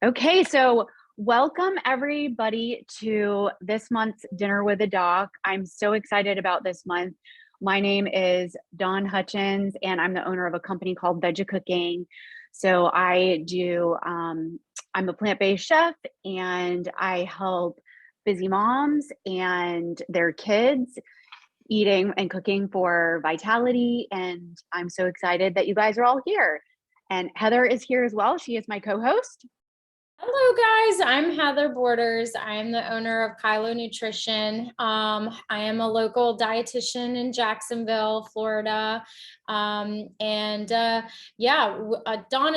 Okay, so welcome everybody to this month's Dinner with a Doc. I'm so excited about this month. My name is Dawn Hutchins, and I'm the owner of a company called Veggie Cooking. So I'm a plant-based chef, and I help busy moms and their kids eating and cooking for vitality. And I'm so excited that you guys are all here. And Heather is here as well. She is my co-host. Hello guys, I'm Heather Borders. I'm the owner of Kylo Nutrition. I am a local dietitian in Jacksonville, Florida. Dawn and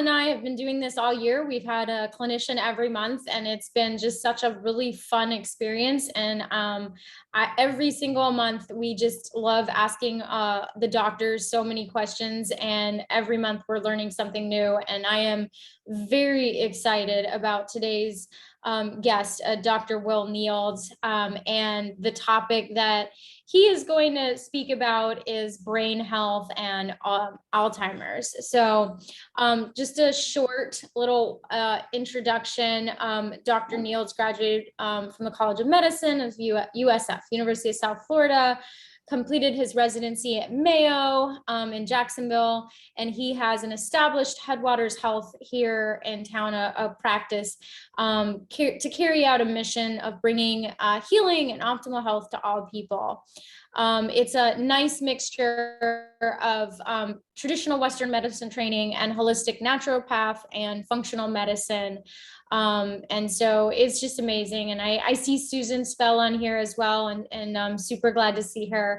I have been doing this all year. We've had a clinician every month, and it's been just such a really fun experience. And every single month, we just love asking the doctors so many questions, and every month we're learning something new. And I am very excited about today's guest, Dr. Will Nields, and the topic that he is going to speak about is brain health and Alzheimer's. So just a short little introduction. Dr. Nields graduated from the College of Medicine of USF, University of South Florida, completed his residency at Mayo in Jacksonville, and he has an established Headwaters Health here in town, a practice to carry out a mission of bringing healing and optimal health to all people. It's a nice mixture of traditional Western medicine training and holistic naturopath and functional medicine. And so it's just amazing. And I see Susan Spell on here as well, and I'm super glad to see her.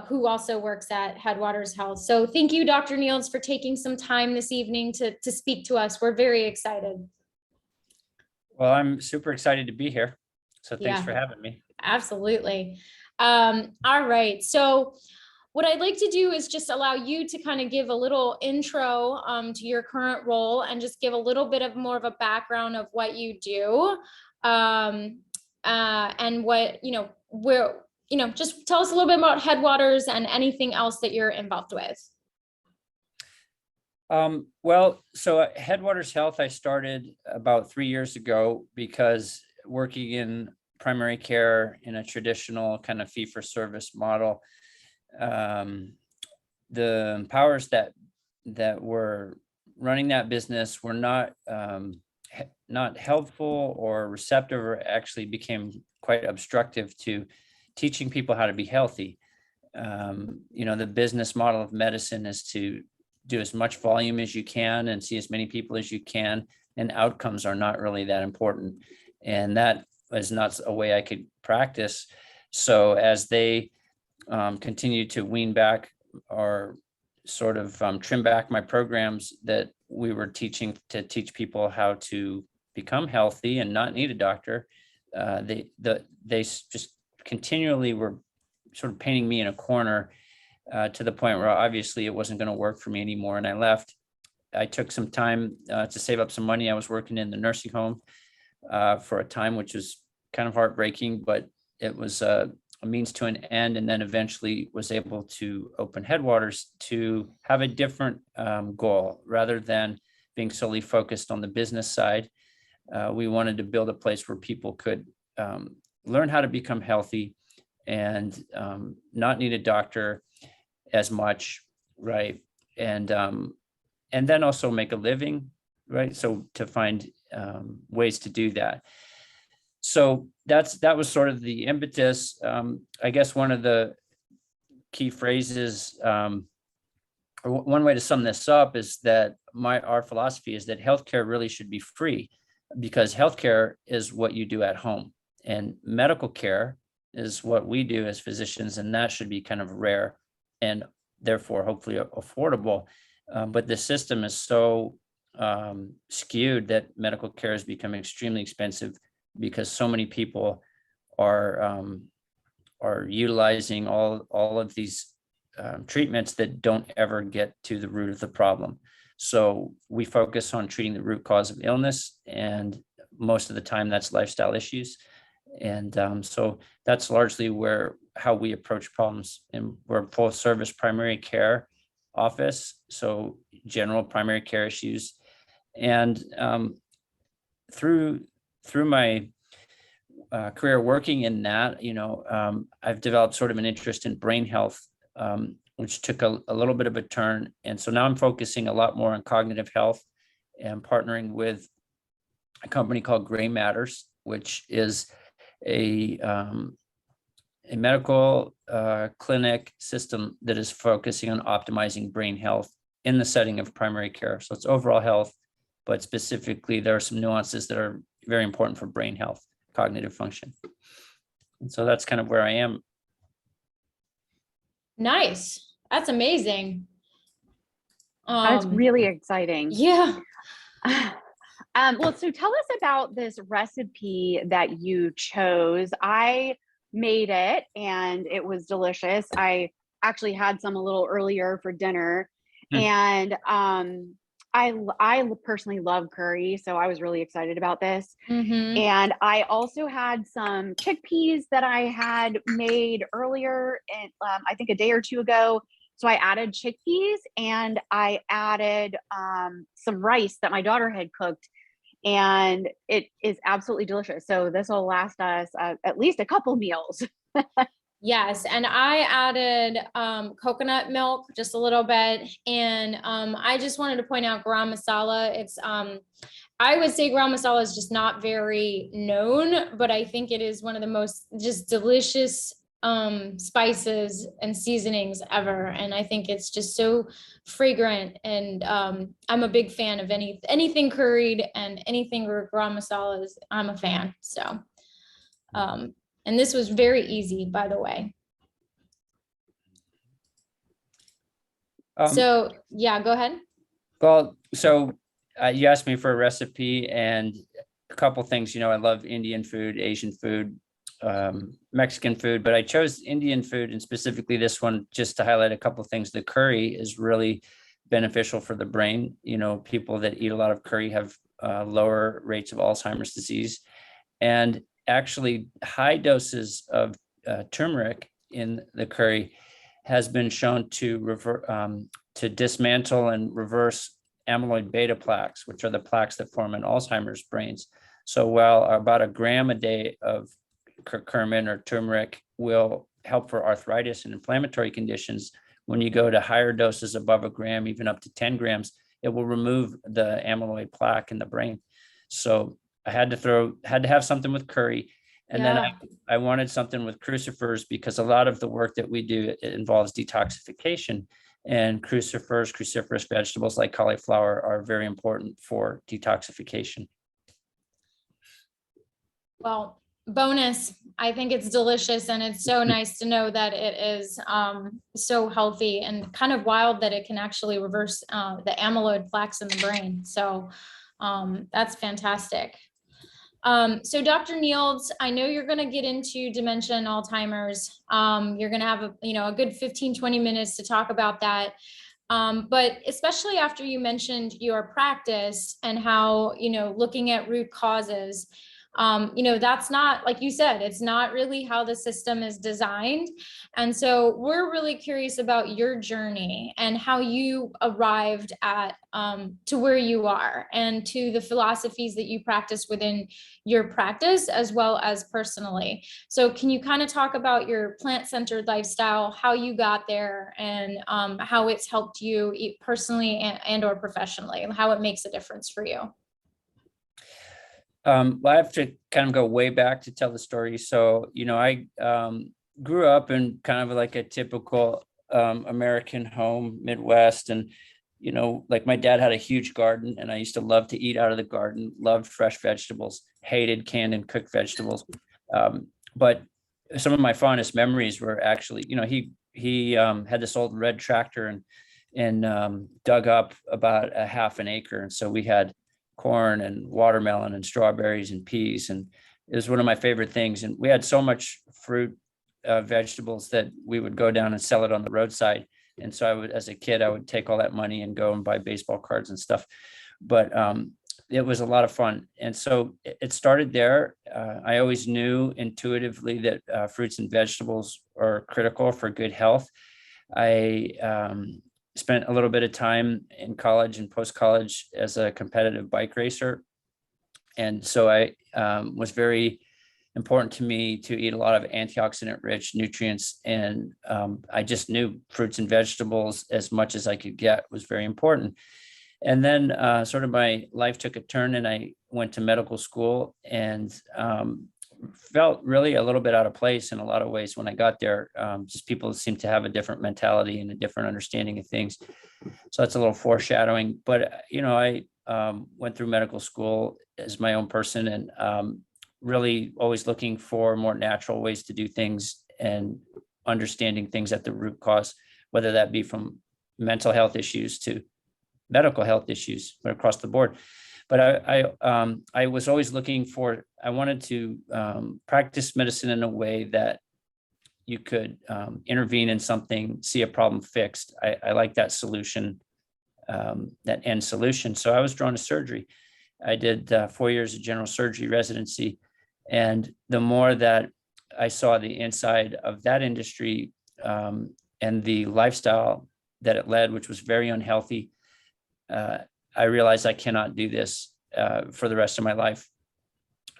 Who also works at Headwaters Health. So thank you, Dr. Nields, for taking some time this evening to speak to us. We're very excited. Well, I'm super excited to be here. So thanks for having me. Absolutely. All right. So what I'd like to do is just allow you to kind of give a little intro to your current role, and just give a little bit of more of a background of what you do, and what, just tell us a little bit about Headwaters and anything else that you're involved with. So at Headwaters Health, I started about 3 years ago because working in primary care in a traditional kind of fee-for-service model, the powers that were running that business were not helpful or receptive, or actually became quite obstructive to teaching people how to be healthy. The business model of medicine is to do as much volume as you can and see as many people as you can, and outcomes are not really that important. And that was not a way I could practice. So as they continued to wean back or sort of trim back my programs that we were teaching to teach people how to become healthy and not need a doctor, they just continually were sort of painting me in a corner, to the point where obviously it wasn't going to work for me anymore. And I left. I took some time to save up some money. I was working in the nursing home for a time, which was kind of heartbreaking, but it was a means to an end. And then eventually was able to open Headwaters to have a different goal. Rather than being solely focused on the business side, we wanted to build a place where people could learn how to become healthy and not need a doctor as much, right? And then also make a living, right? So to find ways to do that. So that was sort of the impetus. I guess one of the key phrases, or one way to sum this up, is that our philosophy is that healthcare really should be free, because healthcare is what you do at home, and medical care is what we do as physicians, and that should be kind of rare and therefore hopefully affordable. But the system is so skewed that medical care has become extremely expensive, because so many people are utilizing all of these treatments that don't ever get to the root of the problem. So we focus on treating the root cause of illness, and most of the time that's lifestyle issues. And so that's largely how we approach problems. And we're a full service primary care office, so general primary care issues And through my career working in that, I've developed sort of an interest in brain health, which took a little bit of a turn. And so now I'm focusing a lot more on cognitive health and partnering with a company called Gray Matters, which is a medical clinic system that is focusing on optimizing brain health in the setting of primary care. So it's overall health, but specifically there are some nuances that are very important for brain health, cognitive function. And so that's kind of where I am. Nice. That's amazing. That's really exciting. Yeah. Well, so tell us about this recipe that you chose. I made it and it was delicious. I actually had some a little earlier for dinner. And I personally love curry, so I was really excited about this. And I also had some chickpeas that I had made earlier, and I think a day or two ago. So I added chickpeas and I added some rice that my daughter had cooked, and it is absolutely delicious. So this will last us at least a couple meals. Yes, and I added coconut milk just a little bit, and I just wanted to point out garam masala. It's I would say garam masala is just not very known, but I think it is one of the most just delicious spices and seasonings ever, and I think it's just so fragrant. And I'm a big fan of anything curried, and anything garam masala is, I'm a fan. So. And this was very easy, by the way. So yeah, go ahead. Well, so you asked me for a recipe, and a couple things. I love Indian food, Asian food, Mexican food, but I chose Indian food, and specifically this one just to highlight a couple things. The curry is really beneficial for the brain. People that eat a lot of curry have lower rates of Alzheimer's disease, and actually high doses of turmeric in the curry has been shown to dismantle and reverse amyloid beta plaques, which are the plaques that form in Alzheimer's brains. So while about a gram a day of curcumin or turmeric will help for arthritis and inflammatory conditions, when you go to higher doses above a gram, even up to 10 grams, it will remove the amyloid plaque in the brain. So I had to have something with curry. And then I wanted something with crucifers, because a lot of the work that we do, it involves detoxification, and cruciferous vegetables like cauliflower are very important for detoxification. Well, bonus. I think it's delicious, and it's so nice to know that it is so healthy, and kind of wild that it can actually reverse the amyloid plaques in the brain. So that's fantastic. So Dr. Nields, I know you're going to get into dementia and Alzheimer's. You're going to have a good 15, 20 minutes to talk about that. But especially after you mentioned your practice and how, looking at root causes, that's not, like you said, it's not really how the system is designed. And so we're really curious about your journey and how you arrived at to where you are, and to the philosophies that you practice within your practice as well as personally. So can you kind of talk about your plant-centered lifestyle, how you got there, and how it's helped you personally and or professionally, and how it makes a difference for you? Well, I have to kind of go way back to tell the story. So, I grew up in kind of like a typical American home, Midwest. And, like my dad had a huge garden, and I used to love to eat out of the garden, loved fresh vegetables, hated canned and cooked vegetables. But some of my fondest memories were actually, he had this old red tractor and dug up about a half an acre. And so we had corn and watermelon and strawberries and peas, and it was one of my favorite things. And we had so much fruit, vegetables, that we would go down and sell it on the roadside. And so as a kid, I would take all that money and go and buy baseball cards and stuff. But it was a lot of fun. And so it started there. I always knew intuitively that fruits and vegetables are critical for good health. I spent a little bit of time in college and post-college as a competitive bike racer. And so I was very important to me to eat a lot of antioxidant rich nutrients. And I just knew fruits and vegetables as much as I could get was very important. And then sort of my life took a turn and I went to medical school and felt really a little bit out of place in a lot of ways when I got there. Just people seem to have a different mentality and a different understanding of things. So that's a little foreshadowing. But, I went through medical school as my own person and really always looking for more natural ways to do things and understanding things at the root cause, whether that be from mental health issues to medical health issues, but across the board. But I was always looking for, I wanted to practice medicine in a way that you could intervene in something, see a problem fixed. I like that solution, that end solution. So I was drawn to surgery. I did 4 years of general surgery residency. And the more that I saw the inside of that industry and the lifestyle that it led, which was very unhealthy, I realized I cannot do this for the rest of my life.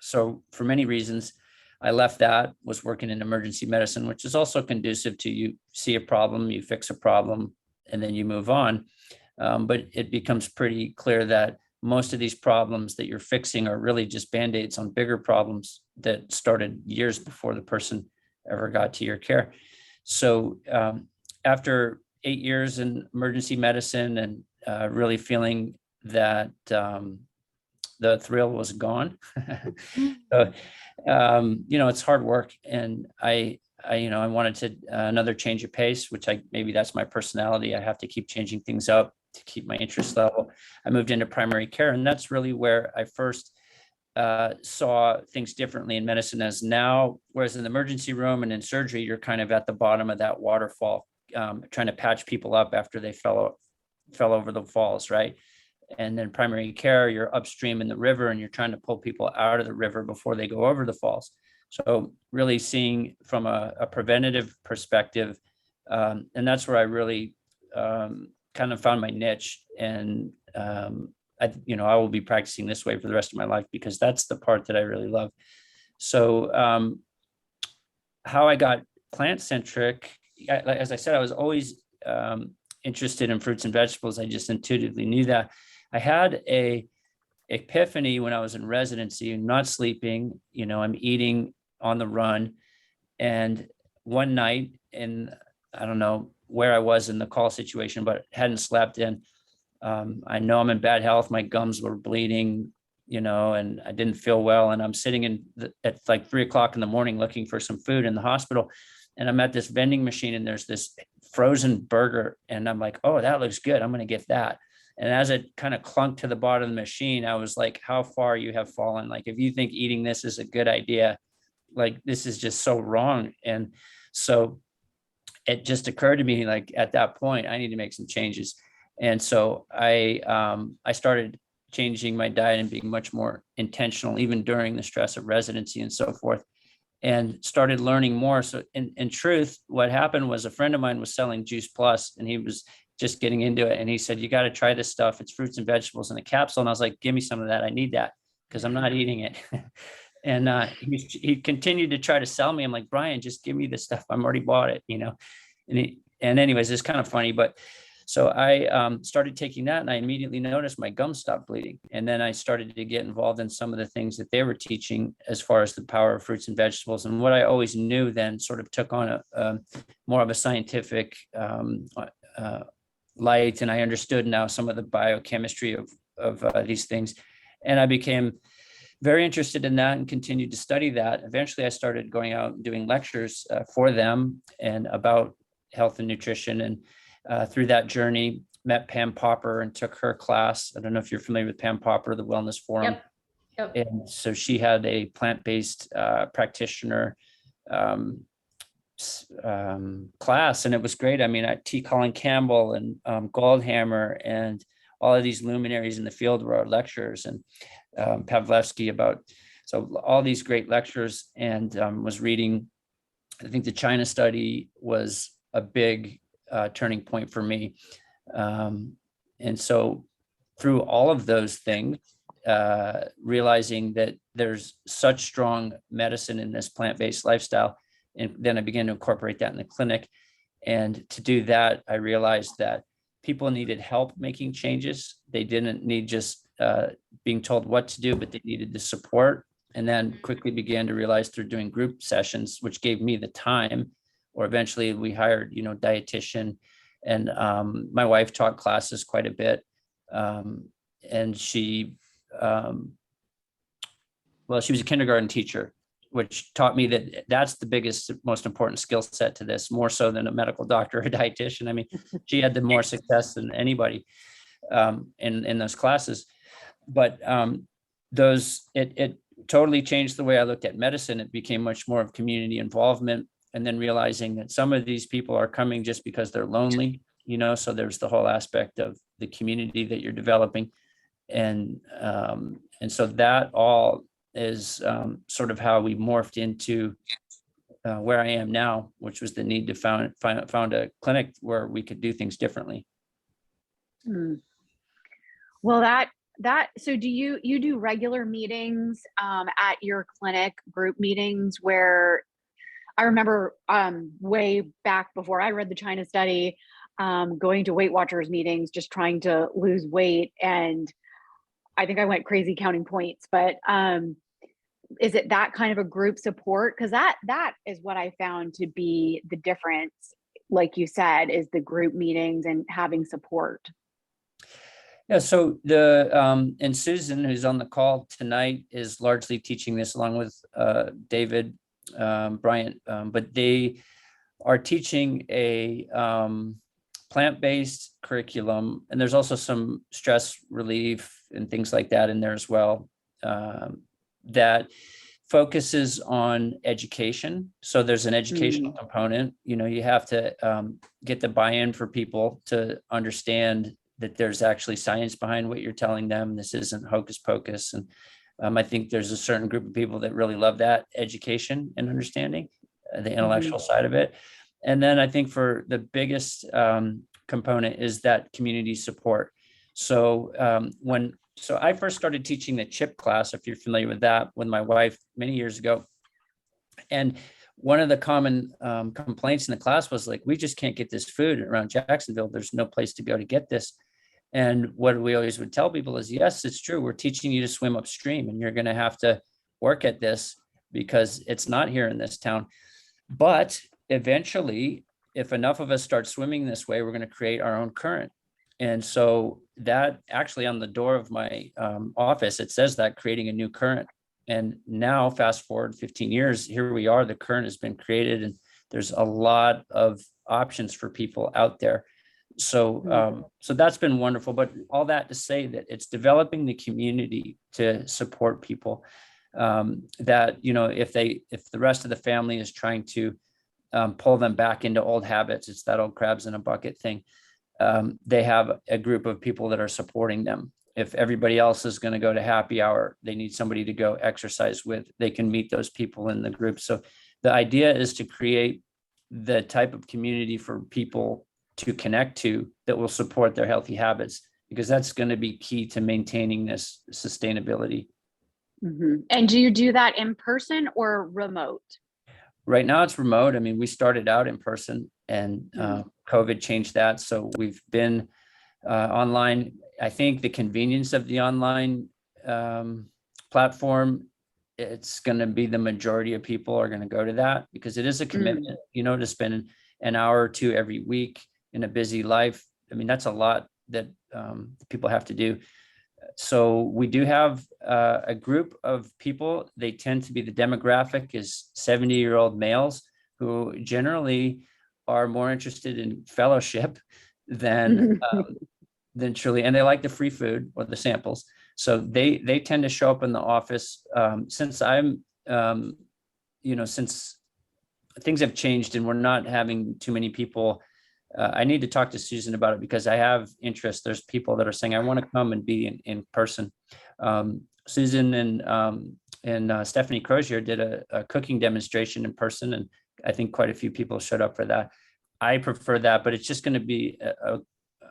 So for many reasons, I left that, was working in emergency medicine, which is also conducive to you see a problem, you fix a problem, and then you move on. But it becomes pretty clear that most of these problems that you're fixing are really just Band-Aids on bigger problems that started years before the person ever got to your care. So after 8 years in emergency medicine and really feeling that the thrill was gone, so, it's hard work. And I wanted to another change of pace, which maybe that's my personality. I have to keep changing things up to keep my interest level. I moved into primary care, and that's really where I first saw things differently in medicine as now, whereas in the emergency room and in surgery, you're kind of at the bottom of that waterfall, trying to patch people up after they fell over the falls, right? And then primary care, you're upstream in the river and you're trying to pull people out of the river before they go over the falls. So really seeing from a preventative perspective, and that's where I really kind of found my niche. And I will be practicing this way for the rest of my life because that's the part that I really love. So how I got plant-centric, as I said, I was always interested in fruits and vegetables. I just intuitively knew that. I had a epiphany when I was in residency, not sleeping, I'm eating on the run. And one night, and I don't know where I was in the call situation, but hadn't slept in. I know I'm in bad health. My gums were bleeding, and I didn't feel well. And I'm sitting at like 3 o'clock in the morning looking for some food in the hospital. And I'm at this vending machine and there's this frozen burger. And I'm like, oh, that looks good. I'm going to get that. And as it kind of clunked to the bottom of the machine, I was like, how far you have fallen. Like, if you think eating this is a good idea, like, this is just so wrong. And so it just occurred to me, like, at that point, I need to make some changes. And so I started changing my diet and being much more intentional, even during the stress of residency and so forth, and started learning more. So in truth, what happened was a friend of mine was selling Juice Plus, and he was just getting into it. And he said, you got to try this stuff. It's fruits and vegetables in a capsule. And I was like, give me some of that. I need that because I'm not eating it. And he continued to try to sell me. I'm like, Brian, just give me this stuff. I'm already bought it, And anyways, it's kind of funny, but so I started taking that and I immediately noticed my gums stopped bleeding. And then I started to get involved in some of the things that they were teaching as far as the power of fruits and vegetables. And what I always knew then sort of took on a more of a scientific light. And I understood now some of the biochemistry of these things. And I became very interested in that and continued to study that. Eventually, I started going out and doing lectures for them and about health and nutrition. And through that journey, met Pam Popper and took her class. I don't know if you're familiar with Pam Popper, the Wellness Forum. Yep. And so she had a plant-based practitioner class, and it was great. I mean, T. Colin Campbell and Goldhammer and all of these luminaries in the field were our lecturers, and Pavlevsky so all these great lectures, and was reading. I think the China study was a big turning point for me. And so through all of those things, realizing that there's such strong medicine in this plant-based lifestyle, and then I began to incorporate that in the clinic. And to do that, I realized that people needed help making changes. They didn't need just being told what to do, but they needed the support. And then quickly began to realize through doing group sessions, which gave me the time, or eventually we hired, dietitian, and my wife taught classes quite a bit. And she was a kindergarten teacher, which taught me that that's the biggest, most important skill set to this, more so than a medical doctor or a dietitian. I mean, she had the more success than anybody in those classes. But it totally changed the way I looked at medicine. It became much more of community involvement, and then realizing that some of these people are coming just because they're lonely, so there's the whole aspect of the community that you're developing. And so that all is sort of how we morphed into where I am now, which was the need to found a clinic where we could do things differently. Well, so do you do regular meetings at your clinic, group meetings, where I remember way back before I read the China study, going to Weight Watchers meetings, just trying to lose weight. And I think I went crazy counting points, but is it that kind of a group support? Because that is what I found to be the difference, like you said, is the group meetings and having support. Yeah, so and Susan, who's on the call tonight, is largely teaching this along with David Bryant, but they are teaching a plant-based curriculum, and there's also some stress relief and things like that in there as well, that focuses on education. So there's an educational component. You have to get the buy-in for people to understand that there's actually science behind what you're telling them. This isn't hocus pocus. And I think there's a certain group of people that really love that education and understanding the intellectual side of it. And then I think for the biggest component is that community support. So so I first started teaching the CHIP class, if you're familiar with that, with my wife many years ago. And one of the common complaints in the class was like, we just can't get this food around Jacksonville. There's no place to go to get this. And what we always would tell people is, yes, it's true. We're teaching you to swim upstream, and you're going to have to work at this because it's not here in this town. But eventually, if enough of us start swimming this way, we're going to create our own current. And so that actually on the door of my office, it says that, creating a new current. And now fast forward 15 years, here we are, the current has been created, and there's a lot of options for people out there. So, so that's been wonderful, but all that to say that it's developing the community to support people, that, if the rest of the family is trying to pull them back into old habits, it's that old crabs in a bucket thing. They have a group of people that are supporting them. If everybody else is going to go to happy hour, they need somebody to go exercise with. They can meet those people in the group. So the idea is to create the type of community for people to connect to that will support their healthy habits, because that's going to be key to maintaining this sustainability. And do you do that in person or remote? Right now it's remote. I mean, we started out in person, and COVID changed that. So we've been online. I think the convenience of the online platform, it's going to be the majority of people are going to go to that, because it is a commitment, to spend an hour or two every week in a busy life. I mean, that's a lot that people have to do. So we do have a group of people. They tend to be, the demographic is 70-year-old males who generally are more interested in fellowship than truly, and they like the free food or the samples. So they tend to show up in the office. Since since things have changed and we're not having too many people, I need to talk to Susan about it, because I have interest. There's people that are saying, I want to come and be in person. Susan and Stephanie Crozier did a cooking demonstration in person, and I think quite a few people showed up for that. I prefer that, but it's just going to be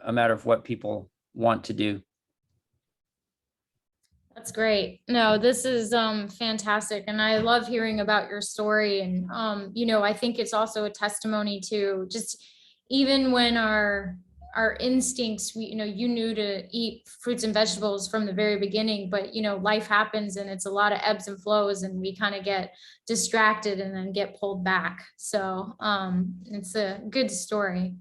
a matter of what people want to do. That's great. No, this is fantastic. And I love hearing about your story. And, I think it's also a testimony to just even when our instincts, you knew to eat fruits and vegetables from the very beginning, but, life happens and it's a lot of ebbs and flows and we kind of get distracted and then get pulled back. So it's a good story.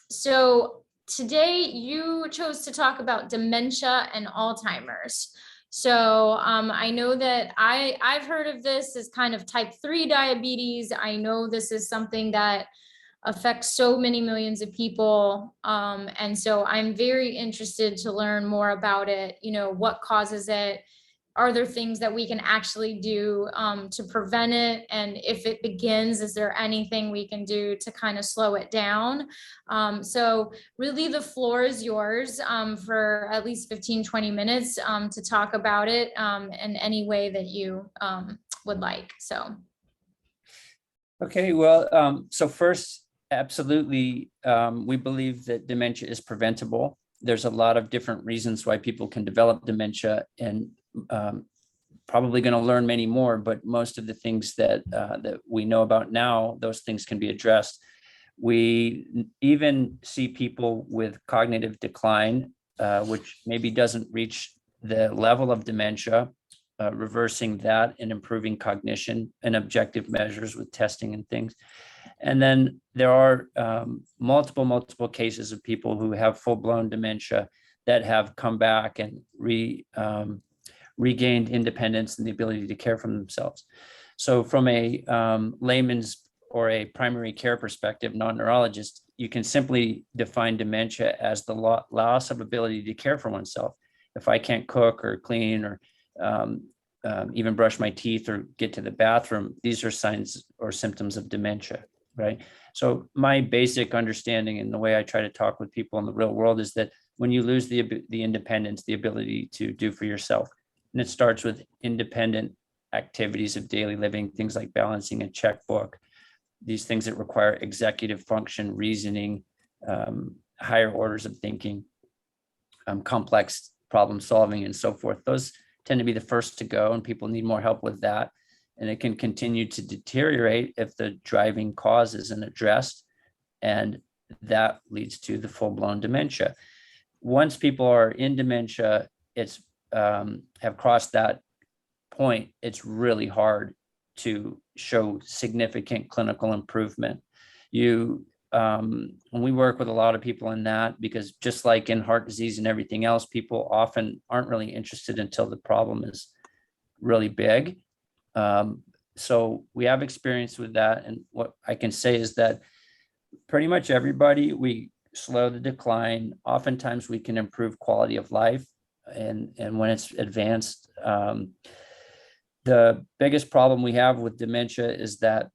So today you chose to talk about dementia and Alzheimer's. So I know that I've heard of this as kind of type 3 diabetes. I know this is something that affects so many millions of people. And so I'm very interested to learn more about it. What causes it? Are there things that we can actually do to prevent it? And if it begins, is there anything we can do to kind of slow it down? So really the floor is yours for at least 15-20 minutes to talk about it in any way that you would like. So. Okay, well, so first, absolutely, we believe that dementia is preventable. There's a lot of different reasons why people can develop dementia, and probably going to learn many more, but most of the things that we know about now, those things can be addressed. We even see people with cognitive decline, which maybe doesn't reach the level of dementia, reversing that and improving cognition and objective measures with testing and things. And then there are multiple cases of people who have full-blown dementia that have come back and regained independence and the ability to care for themselves. So from a layman's or a primary care perspective, non-neurologist, you can simply define dementia as the loss of ability to care for oneself. If I can't cook or clean or even brush my teeth or get to the bathroom, these are signs or symptoms of dementia, right? So my basic understanding and the way I try to talk with people in the real world is that when you lose the independence, the ability to do for yourself, and it starts with independent activities of daily living, things like balancing a checkbook, these things that require executive function, reasoning, higher orders of thinking, complex problem solving, and so forth. Those tend to be the first to go, and people need more help with that. And it can continue to deteriorate if the driving cause isn't addressed, and that leads to the full-blown dementia. Once people are in dementia, it's have crossed that point, it's really hard to show significant clinical improvement. When we work with a lot of people in that, because just like in heart disease and everything else, people often aren't really interested until the problem is really big. So we have experience with that. And what I can say is that pretty much everybody, we slow the decline. Oftentimes we can improve quality of life. And when it's advanced, the biggest problem we have with dementia is that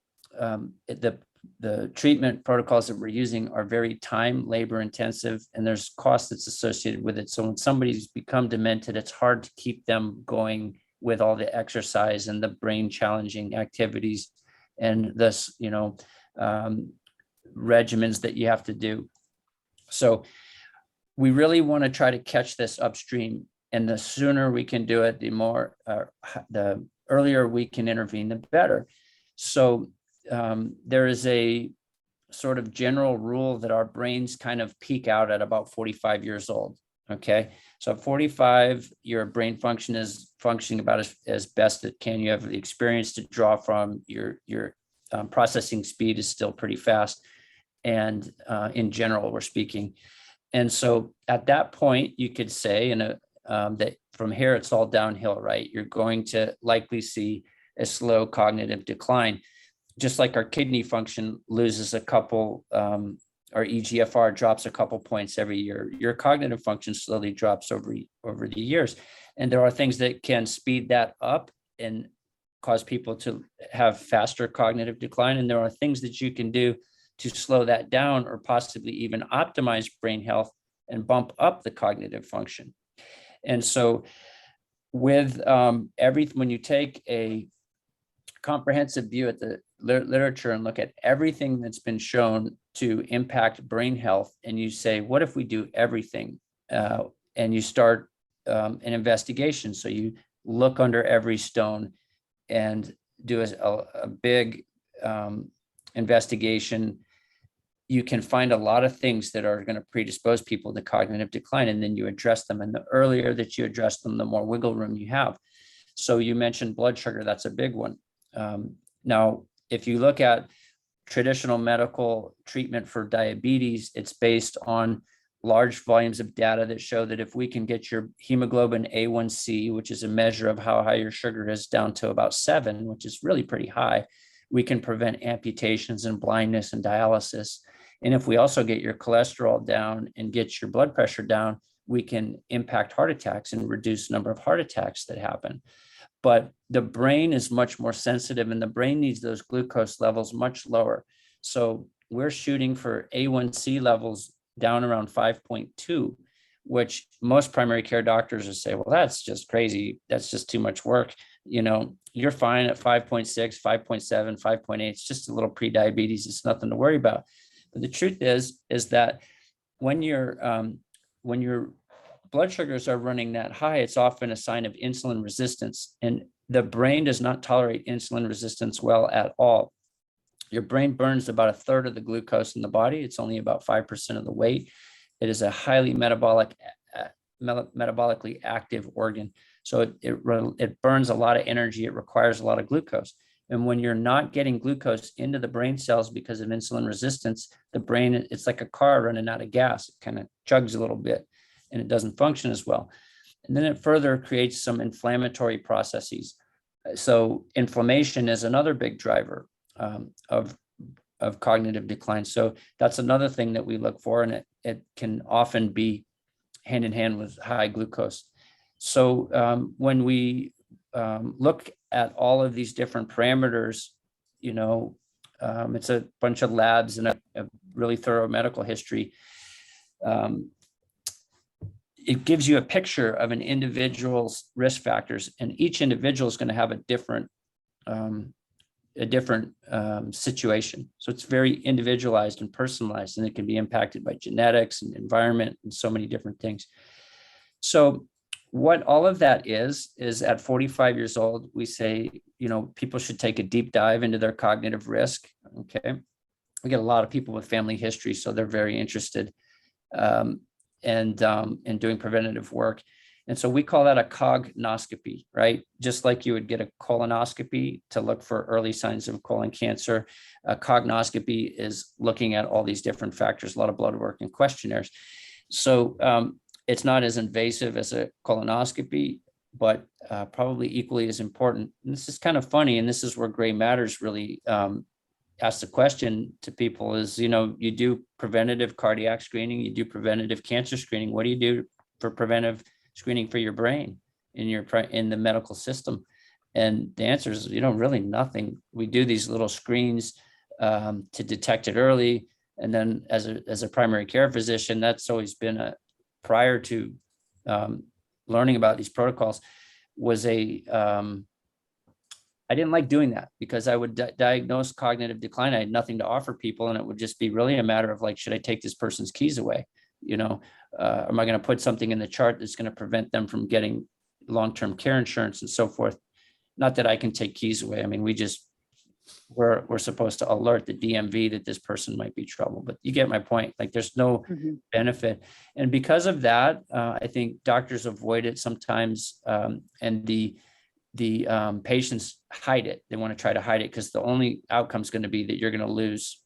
the treatment protocols that we're using are very time, labor intensive, and there's cost that's associated with it. So when somebody's become demented, it's hard to keep them going with all the exercise and the brain challenging activities and this, regimens that you have to do. So we really want to try to catch this upstream, and the sooner we can do it, the earlier we can intervene, the better. So there is a sort of general rule that our brains kind of peak out at about 45 years old. Okay. So at 45, your brain function is functioning about as best it can. You have the experience to draw from. Your processing speed is still pretty fast. And in general, we're speaking. And so at that point, you could say that from here, it's all downhill, right? You're going to likely see a slow cognitive decline. Just like our kidney function loses a couple, our EGFR drops a couple points every year, your cognitive function slowly drops over the years. And there are things that can speed that up and cause people to have faster cognitive decline. And there are things that you can do to slow that down or possibly even optimize brain health and bump up the cognitive function. And so with when you take a comprehensive view at the literature and look at everything that's been shown to impact brain health, and you say, what if we do everything? And you start an investigation. So you look under every stone and do a big investigation. You can find a lot of things that are going to predispose people to cognitive decline, and then you address them. And the earlier that you address them, the more wiggle room you have. So you mentioned blood sugar. That's a big one. Now, if you look at traditional medical treatment for diabetes, it's based on large volumes of data that show that if we can get your hemoglobin A1C, which is a measure of how high your sugar is, down to about 7, which is really pretty high, we can prevent amputations and blindness and dialysis. And if we also get your cholesterol down and get your blood pressure down, we can impact heart attacks and reduce the number of heart attacks that happen. But the brain is much more sensitive, and the brain needs those glucose levels much lower. So we're shooting for A1C levels down around 5.2, which most primary care doctors will say, well, that's just crazy. That's just too much work. You know, you're fine at 5.6, 5.7, 5.8. It's just a little pre-diabetes. It's nothing to worry about. But the truth is that when your blood sugars are running that high, it's often a sign of insulin resistance. And the brain does not tolerate insulin resistance well at all. Your brain burns about a third of the glucose in the body. It's only about 5% of the weight. It is a highly metabolically active organ. So it burns a lot of energy. It requires a lot of glucose. And when you're not getting glucose into the brain cells because of insulin resistance, the brain, it's like a car running out of gas. It kind of chugs a little bit and it doesn't function as well. And then it further creates some inflammatory processes. So inflammation is another big driver of cognitive decline. So that's another thing that we look for, and it can often be hand in hand with high glucose. So when we look at all of these different parameters, you know, it's a bunch of labs and a really thorough medical history. It gives you a picture of an individual's risk factors, and each individual is going to have a different situation. So it's very individualized and personalized, and it can be impacted by genetics and environment and so many different things. So what all of that is at 45 years old, we say, you know, people should take a deep dive into their cognitive risk. Okay. We get a lot of people with family history, so they're very interested in doing preventative work. And so we call that a cognoscopy, right? Just like you would get a colonoscopy to look for early signs of colon cancer. A cognoscopy is looking at all these different factors, a lot of blood work and questionnaires. So it's not as invasive as a colonoscopy, but probably equally as important. And this is kind of funny, and this is where Gray Matters really asks the question to people is, you know, you do preventative cardiac screening, you do preventative cancer screening. What do you do for preventive screening for your brain in the medical system? And the answer is, you know, really nothing. We do these little screens to detect it early. And then as a primary care physician, that's always been prior to learning about these protocols, was I didn't like doing that because I would diagnose cognitive decline. I had nothing to offer people, and it would just be really a matter of like, should I take this person's keys away? You know, am I going to put something in the chart that's going to prevent them from getting long-term care insurance and so forth? Not that I can take keys away. I mean, we're supposed to alert the DMV that this person might be trouble, but you get my point. Like, there's no benefit. And because of that, I think doctors avoid it sometimes. And the patients hide it. They want to try to hide it because the only outcome is going to be that you're going to lose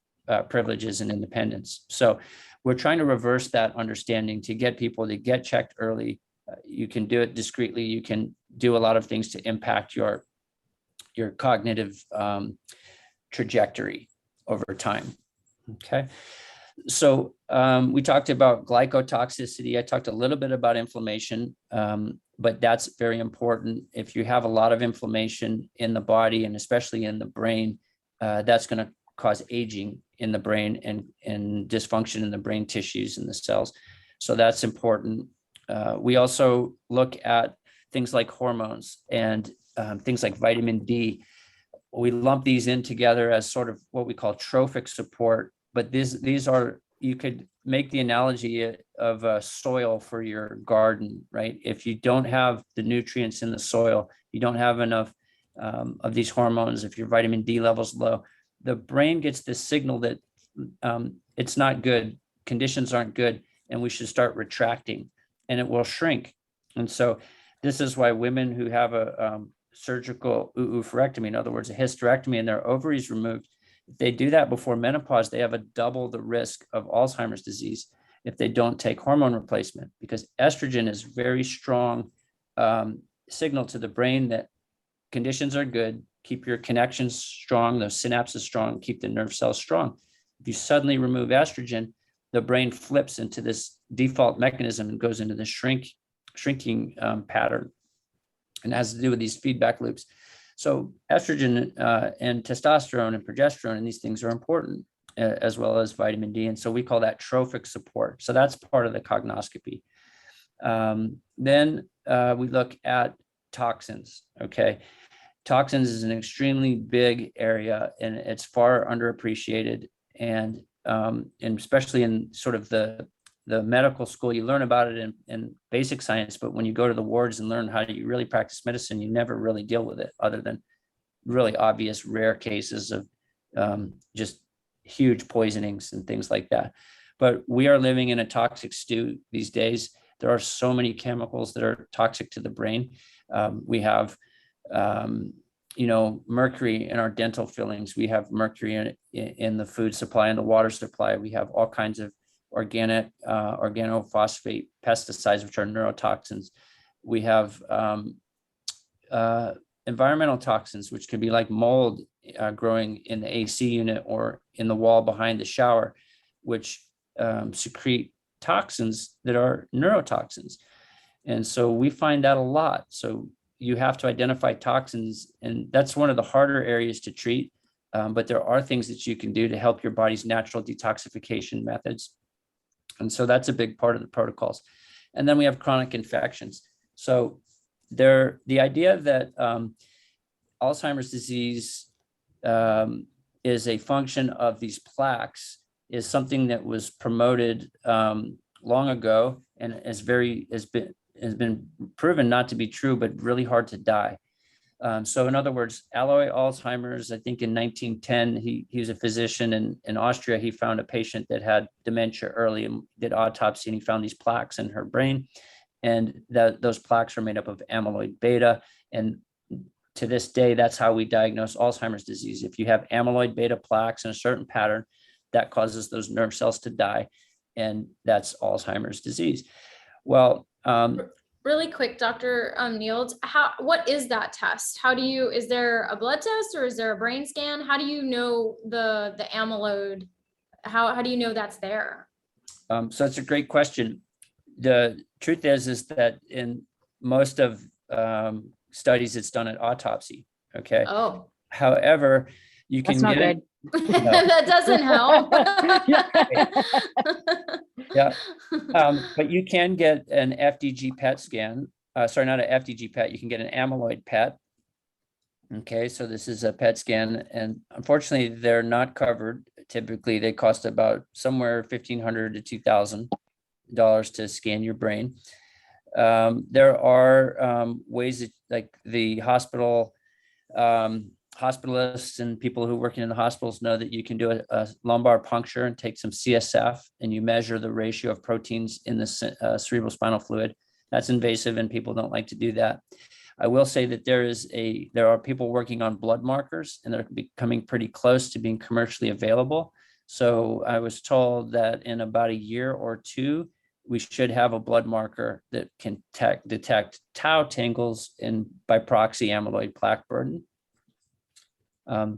privileges and independence. So we're trying to reverse that understanding to get people to get checked early. You can do it discreetly. You can do a lot of things to impact your cognitive trajectory over time. Okay. So we talked about glycotoxicity. I talked a little bit about inflammation, but that's very important. If you have a lot of inflammation in the body, and especially in the brain, that's going to cause aging in the brain and dysfunction in the brain tissues and the cells. So that's important. We also look at things like hormones and things like vitamin D. We lump these in together as sort of what we call trophic support, but these are, you could make the analogy of a soil for your garden, right? If you don't have the nutrients in the soil, you don't have enough of these hormones, if your vitamin D level's low, the brain gets this signal that it's not good, conditions aren't good, and we should start retracting, and it will shrink. And so this is why women who have a surgical oophorectomy, in other words, a hysterectomy, and their ovaries removed, if they do that before menopause, they have a double the risk of Alzheimer's disease if they don't take hormone replacement, because estrogen is very strong signal to the brain that conditions are good, keep your connections strong, those synapses strong, keep the nerve cells strong. If you suddenly remove estrogen, the brain flips into this default mechanism and goes into the shrinking pattern, and has to do with these feedback loops. So estrogen and testosterone and progesterone and these things are important, as well as vitamin D. And so we call that trophic support. So that's part of the cognoscopy. Then we look at toxins, okay? Toxins is an extremely big area, and it's far underappreciated. And especially in sort of the medical school, you learn about it in basic science, but when you go to the wards and learn how do you really practice medicine, you never really deal with it, other than really obvious rare cases of just huge poisonings and things like that. But we are living in a toxic stew these days. There are so many chemicals that are toxic to the brain. We have mercury in our dental fillings. We have mercury in the food supply and the water supply. We have all kinds of organic organophosphate pesticides, which are neurotoxins. We have environmental toxins, which can be like mold growing in the AC unit or in the wall behind the shower, which secrete toxins that are neurotoxins. And so we find that a lot. So you have to identify toxins, and that's one of the harder areas to treat. But there are things that you can do to help your body's natural detoxification methods. And so that's a big part of the protocols. And then we have chronic infections. So the idea that Alzheimer's disease is a function of these plaques is something that was promoted long ago, and has been proven not to be true, but really hard to die. So in other words, Alois Alzheimer's, I think in 1910, he was a physician in Austria. He found a patient that had dementia early and did autopsy, and he found these plaques in her brain. And those plaques are made up of amyloid beta. And to this day, that's how we diagnose Alzheimer's disease. If you have amyloid beta plaques in a certain pattern, that causes those nerve cells to die. And that's Alzheimer's disease. Well, really quick, Dr. Nields, what is that test? Is there a blood test or is there a brain scan? How do you know the amyloid? How do you know that's there? So that's a great question. The truth is that in most of studies, it's done at autopsy. Okay. Oh. However, you can That's not get good. No. That doesn't help. Yeah. But you can get an FDG PET scan. Sorry, not an FDG PET. You can get an amyloid PET. Okay, so this is a PET scan, and unfortunately, they're not covered. Typically, they cost about somewhere $1,500 to $2,000 to scan your brain. There are ways that, like the hospitalists and people who are working in the hospitals know that you can do a lumbar puncture and take some CSF, and you measure the ratio of proteins in the cerebral spinal fluid. That's invasive, and people don't like to do that. I will say that there are people working on blood markers, and they're becoming pretty close to being commercially available. So I was told that in about a year or two, we should have a blood marker that can detect tau tangles and by proxy amyloid plaque burden.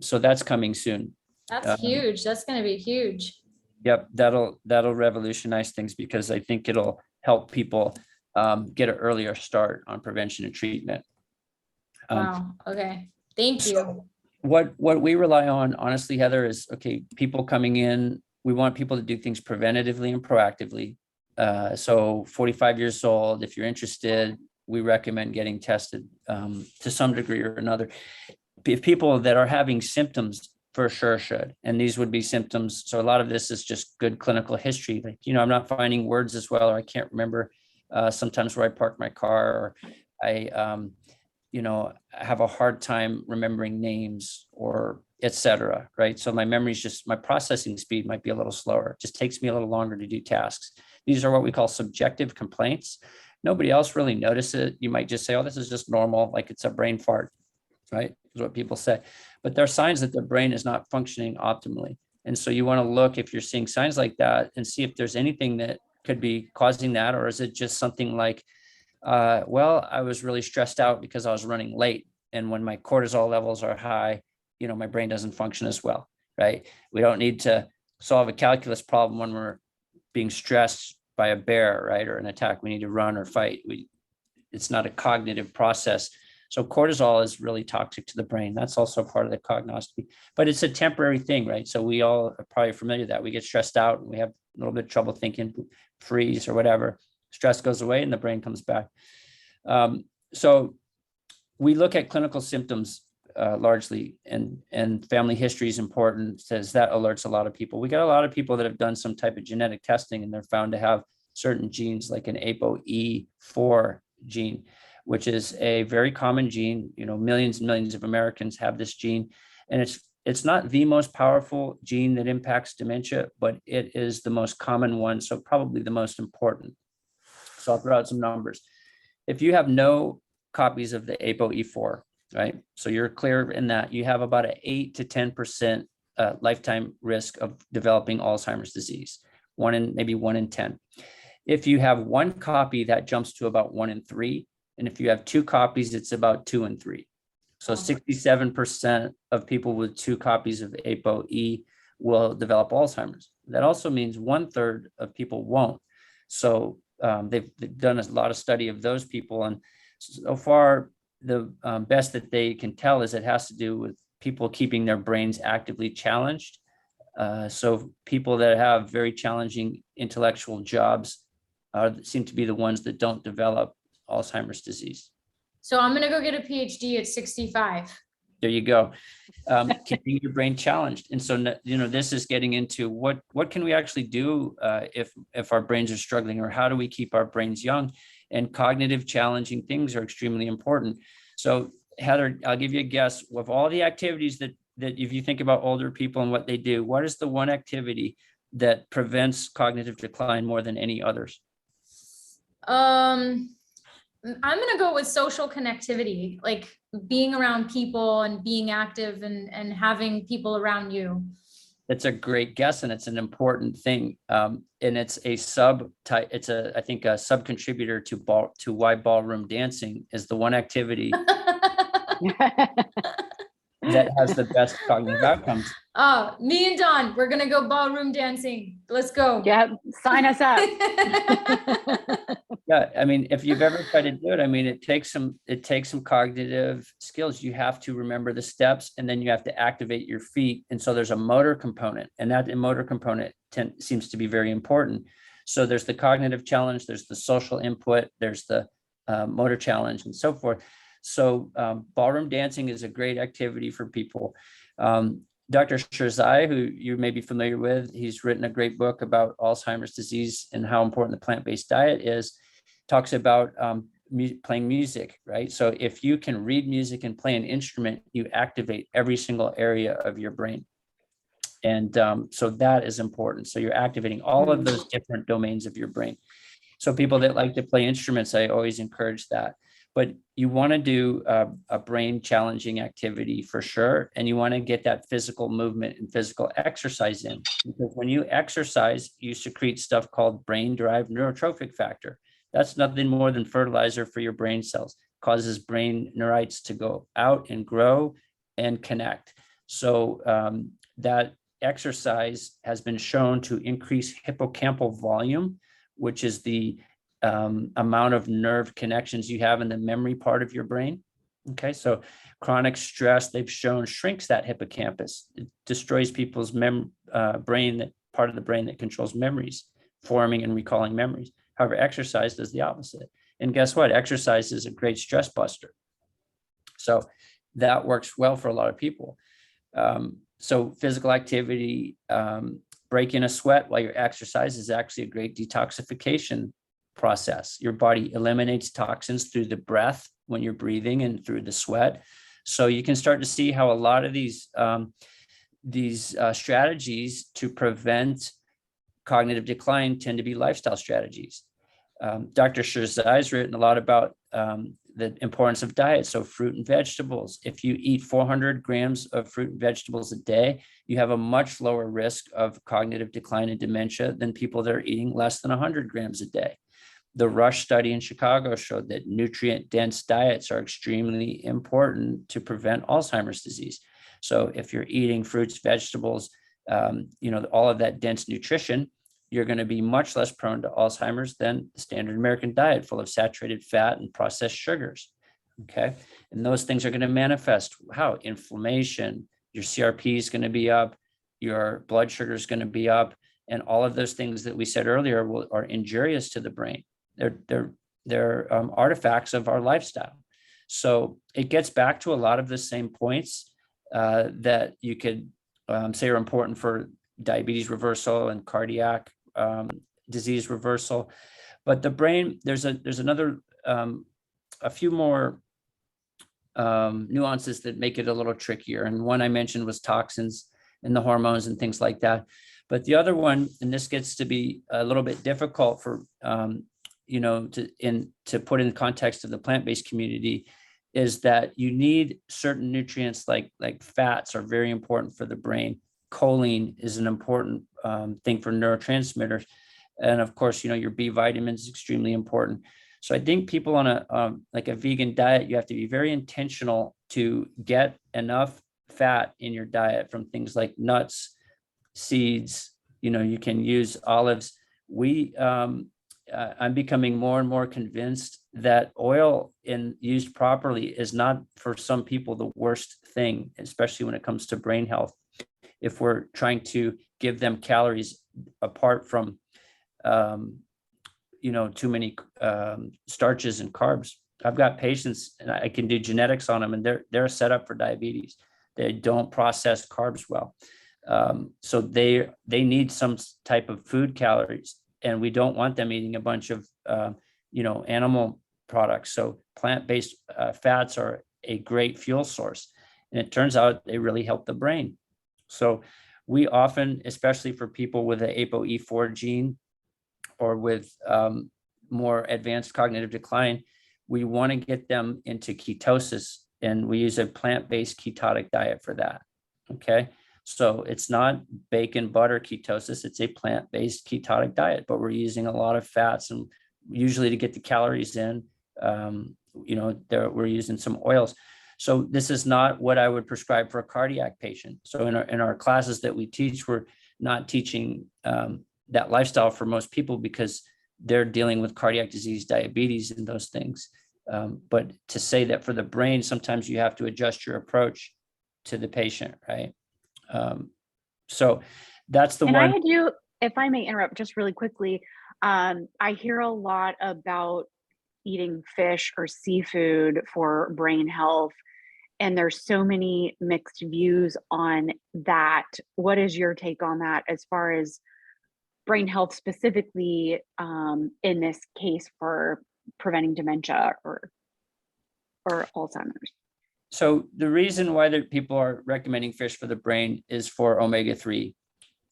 So that's coming soon. That's huge. That's going to be huge. Yep, that'll revolutionize things, because I think it'll help people get an earlier start on prevention and treatment. Wow. Okay. Thank you. So what we rely on, honestly, Heather, is, okay, people coming in, we want people to do things preventatively and proactively. So 45 years old, if you're interested, we recommend getting tested to some degree or another. If people that are having symptoms for sure should. And these would be symptoms. So a lot of this is just good clinical history. Like, I'm not finding words as well, or I can't remember sometimes where I park my car, or I, have a hard time remembering names, or et cetera, right? So my my processing speed might be a little slower. It just takes me a little longer to do tasks. These are what we call subjective complaints. Nobody else really notices it. You might just say, oh, this is just normal, like it's a brain fart, right? Is what people say. But there are signs that the brain is not functioning optimally. And so you want to look, if you're seeing signs like that, and see if there's anything that could be causing that, or is it just something like, well, I was really stressed out because I was running late. And when my cortisol levels are high, my brain doesn't function as well, right? We don't need to solve a calculus problem when we're being stressed by a bear, right? Or an attack. We need to run or fight. It's not a cognitive process. So cortisol is really toxic to the brain. That's also part of the cognoscopy, but it's a temporary thing, right? So we all are probably familiar with that. We get stressed out and we have a little bit of trouble thinking, freeze or whatever. Stress goes away and the brain comes back. So we look at clinical symptoms largely, and family history is important, says that alerts a lot of people. We got a lot of people that have done some type of genetic testing and they're found to have certain genes, like an ApoE4 gene, which is a very common gene. Millions and millions of Americans have this gene, and it's not the most powerful gene that impacts dementia, but it is the most common one, so probably the most important. So I'll throw out some numbers. If you have no copies of the ApoE4, right? So you're clear in that, you have about an 8 to 10% lifetime risk of developing Alzheimer's disease, maybe 1 in 10. If you have one copy, that jumps to about 1 in 3. And if you have 2 copies, it's about 2 in 3. So 67% of people with 2 copies of ApoE will develop Alzheimer's. That also means 1/3 of people won't. So they've done a lot of study of those people. And so far, the best that they can tell is it has to do with people keeping their brains actively challenged. So people that have very challenging intellectual jobs seem to be the ones that don't develop Alzheimer's disease. So I'm going to go get a PhD at 65. There you go. Keeping your brain challenged. And so, this is getting into what can we actually do if our brains are struggling, or how do we keep our brains young? And cognitive challenging things are extremely important. So Heather, I'll give you a guess. Of all the activities that if you think about older people and what they do, what is the one activity that prevents cognitive decline more than any others? I'm going to go with social connectivity, like being around people and being active and having people around you. That's a great guess, and it's an important thing. And it's a subtype. It's I think a sub contributor to why ballroom dancing is the one activity that has the best cognitive outcomes. Oh, me and Don, we're gonna go ballroom dancing. Let's go. Yep, sign us up. Yeah, I mean, if you've ever tried to do it, I mean, it takes some cognitive skills. You have to remember the steps, and then you have to activate your feet. And so there's a motor component, and that motor component seems to be very important. So there's the cognitive challenge, there's the social input, there's the motor challenge, and so forth. So ballroom dancing is a great activity for people. Dr. Shirzai, who you may be familiar with, he's written a great book about Alzheimer's disease and how important the plant-based diet is. Talks about playing music, right? So if you can read music and play an instrument, you activate every single area of your brain. And so that is important. So you're activating all of those different domains of your brain. So people that like to play instruments, I always encourage that. But you want to do a brain challenging activity for sure. And you want to get that physical movement and physical exercise in. Because when you exercise, you secrete stuff called brain-derived neurotrophic factor. That's nothing more than fertilizer for your brain cells. Causes brain neurites to go out and grow and connect. So that exercise has been shown to increase hippocampal volume, which is the amount of nerve connections you have in the memory part of your brain. Okay, so chronic stress, they've shown, shrinks that hippocampus. It destroys people's brain, that part of the brain that controls memories, forming and recalling memories. However, exercise does the opposite. And guess what? Exercise is a great stress buster. So that works well for a lot of people. So physical activity, breaking a sweat while you exercise is actually a great detoxification process. Your body eliminates toxins through the breath when you're breathing and through the sweat. So you can start to see how a lot of these strategies to prevent cognitive decline tend to be lifestyle strategies. Dr. Shirzai's written a lot about the importance of diet. So fruit and vegetables. If you eat 400 grams of fruit and vegetables a day, you have a much lower risk of cognitive decline and dementia than people that are eating less than 100 grams a day. The Rush study in Chicago showed that nutrient-dense diets are extremely important to prevent Alzheimer's disease. So if you're eating fruits, vegetables, all of that dense nutrition, you're going to be much less prone to Alzheimer's than the standard American diet full of saturated fat and processed sugars. Okay. And those things are going to manifest how? Inflammation, your CRP is going to be up, your blood sugar is going to be up, and all of those things that we said earlier are injurious to the brain. They're artifacts of our lifestyle. So it gets back to a lot of the same points that you could say are important for diabetes reversal and cardiac disease reversal. But the brain, there's another, a few more nuances that make it a little trickier. And one I mentioned was toxins and the hormones and things like that. But the other one, and this gets to be a little bit difficult for, to put in the context of the plant-based community, is that you need certain nutrients like fats are very important for the brain. Choline is an important thing for neurotransmitters. And of course, your B vitamin is extremely important. So I think people on a vegan diet, you have to be very intentional to get enough fat in your diet from things like nuts, seeds. You can use olives. I'm becoming more and more convinced that oil, used properly, is not for some people the worst thing, especially when it comes to brain health. If we're trying to give them calories apart from, too many starches and carbs. I've got patients, and I can do genetics on them, and they're set up for diabetes. They don't process carbs well, so they need some type of food calories, and we don't want them eating a bunch of animal products. So plant-based fats are a great fuel source, and it turns out they really help the brain. So we often, especially for people with an ApoE4 gene or with more advanced cognitive decline, we want to get them into ketosis, and we use a plant-based ketotic diet for that. Okay. So it's not bacon, butter ketosis, it's a plant-based ketotic diet, but we're using a lot of fats, and usually to get the calories in, we're using some oils. So this is not what I would prescribe for a cardiac patient. So in our classes that we teach, we're not teaching that lifestyle for most people because they're dealing with cardiac disease, diabetes, and those things. But to say that for the brain, sometimes you have to adjust your approach to the patient, right? So that's the one. And I had you, if I may interrupt just really quickly, I hear a lot about eating fish or seafood for brain health, and there's so many mixed views on that. What is your take on that as far as brain health specifically, in this case for preventing dementia or Alzheimer's? So the reason why people are recommending fish for the brain is for omega-3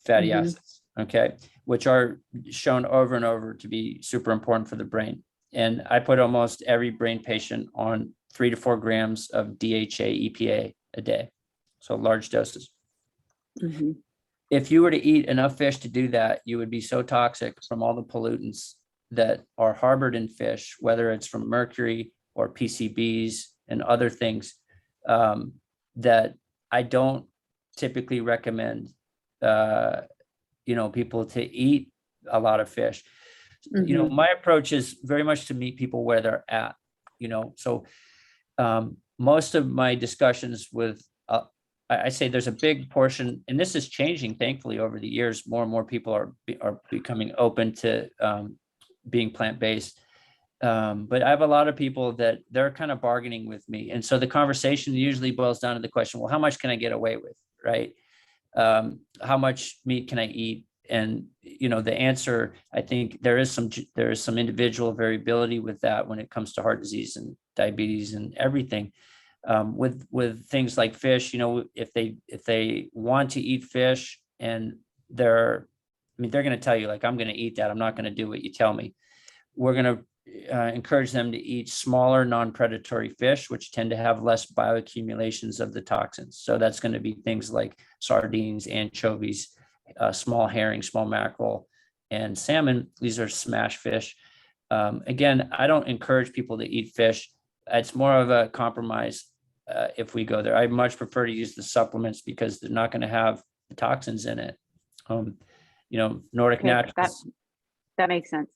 fatty acids, okay, which are shown over and over to be super important for the brain. And I put almost every brain patient on 3 to 4 grams of DHA EPA a day, so large doses. If you were to eat enough fish to do that, you would be so toxic from all the pollutants that are harbored in fish, whether it's from mercury or PCBs and other things, that I don't typically recommend, people to eat a lot of fish. My approach is very much to meet people where they're at, so most of my discussions with, I say there's a big portion, and this is changing, thankfully, over the years. More and more people are becoming open to being plant-based. But I have a lot of people that they're kind of bargaining with me. And so the conversation usually boils down to the question, well, how much can I get away with? Right. How much meat can I eat? And, the answer, I think there is some individual variability with that when it comes to heart disease and diabetes and everything. With things like fish, if they want to eat fish and they're going to tell you, like, I'm going to eat that. I'm not going to do what you tell me. We're going to encourage them to eat smaller non-predatory fish, which tend to have less bioaccumulations of the toxins. So that's going to be things like sardines, anchovies, small herring, small mackerel, and salmon. These are smash fish. Again, I don't encourage people to eat fish. It's more of a compromise if we go there. I much prefer to use the supplements because they're not going to have the toxins in it. Nordic Okay, Naturals. that makes sense.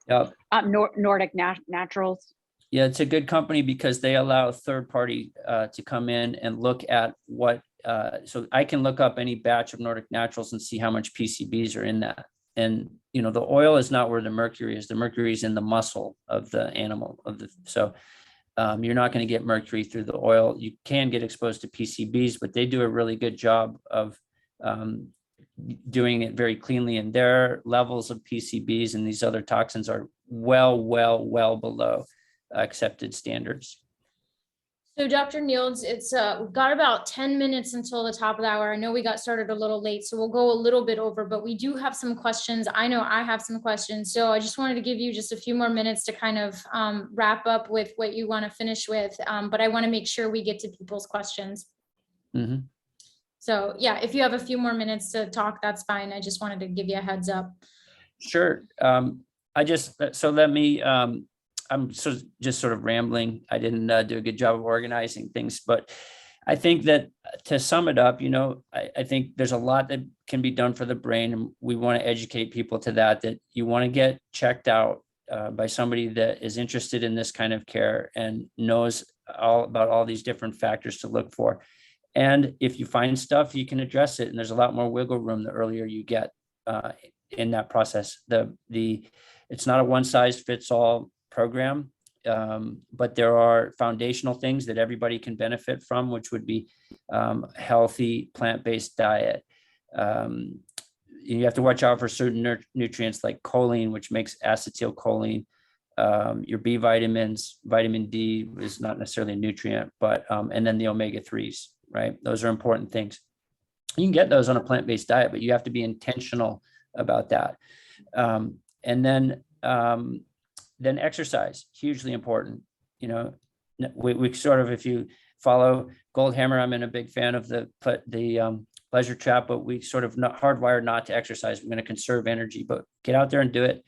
Yep. Nordic Naturals. Yeah, it's a good company because they allow a third party to come in and look at what. So I can look up any batch of Nordic Naturals and see how much PCBs are in that. And the oil is not where the mercury is. The mercury is in the muscle of the animal. So you're not going to get mercury through the oil. You can get exposed to PCBs, but they do a really good job of doing it very cleanly. And their levels of PCBs and these other toxins are well below accepted standards. So Dr. Nields, it's we've got about 10 minutes until the top of the hour. I know we got started a little late, so we'll go a little bit over, but we do have some questions. I know I have some questions. So I just wanted to give you just a few more minutes to kind of wrap up with what you want to finish with. But I want to make sure we get to people's questions. Mm-hmm. So yeah, if you have a few more minutes to talk, that's fine. I just wanted to give you a heads up. Sure. I'm just sort of rambling. I didn't do a good job of organizing things, but I think that to sum it up, I think there's a lot that can be done for the brain, and we want to educate people to that you want to get checked out by somebody that is interested in this kind of care and knows all about all these different factors to look for. And if you find stuff, you can address it. And there's a lot more wiggle room the earlier you get in that process. It's not a one size fits all program, but there are foundational things that everybody can benefit from, which would be healthy plant-based diet. You have to watch out for certain nutrients like choline, which makes acetylcholine. Your B vitamins, vitamin D is not necessarily a nutrient, but and then the omega-3s, right? Those are important things. You can get those on a plant-based diet, but you have to be intentional about that. And then exercise, hugely important. We sort of, if you follow Goldhammer, I'm a big fan of the pleasure trap, but we sort of not hardwired not to exercise. We're going to conserve energy, but get out there and do it.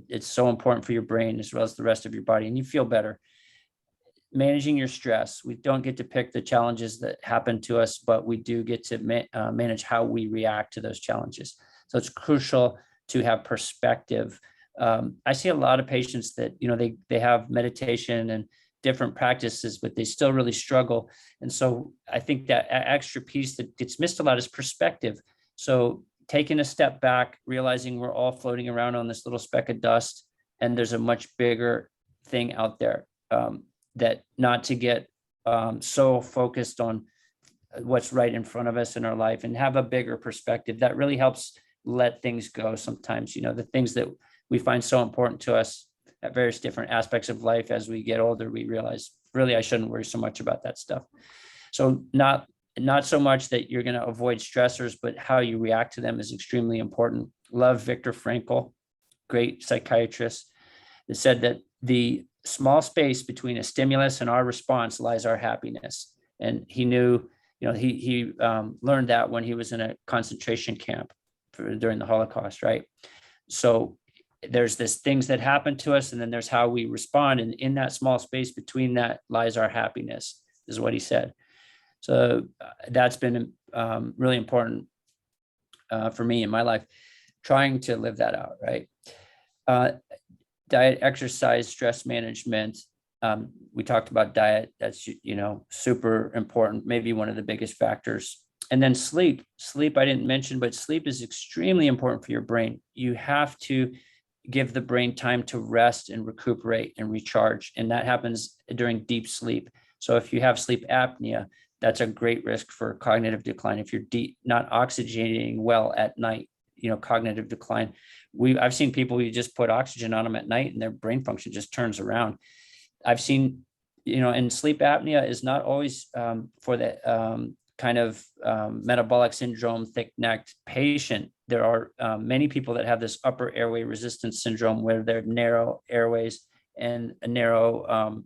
It's so important for your brain as well as the rest of your body, and you feel better. Managing your stress. We don't get to pick the challenges that happen to us, but we do get to manage how we react to those challenges. So it's crucial to have perspective. I see a lot of patients that, they have meditation and different practices, but they still really struggle. And so I think that extra piece that gets missed a lot is perspective. So taking a step back, realizing we're all floating around on this little speck of dust, and there's a much bigger thing out there, that not to get so focused on what's right in front of us in our life, and have a bigger perspective. That really helps let things go sometimes. The things that we find so important to us at various different aspects of life, as we get older, we realize, really, I shouldn't worry so much about that stuff. So not so much that you're going to avoid stressors, but how you react to them is extremely important. Love Viktor Frankl, great psychiatrist, that said that the small space between a stimulus and our response lies our happiness. And he knew, he learned that when he was in a concentration camp during the Holocaust, right? So there's this things that happen to us, and then there's how we respond. And in that small space between that lies our happiness, is what he said. So that's been really important for me in my life, trying to live that out, right? Diet, exercise, stress management. We talked about diet. That's, super important, maybe one of the biggest factors. And then sleep. Sleep, I didn't mention, but sleep is extremely important for your brain. You have to give the brain time to rest and recuperate and recharge. And that happens during deep sleep. So if you have sleep apnea, that's a great risk for cognitive decline. If you're not oxygenating well at night, cognitive decline. I've seen people, you just put oxygen on them at night and their brain function just turns around. I've seen, and sleep apnea is not always for the kind of metabolic syndrome, thick-necked patient. There are many people that have this upper airway resistance syndrome where they're narrow airways and a narrow,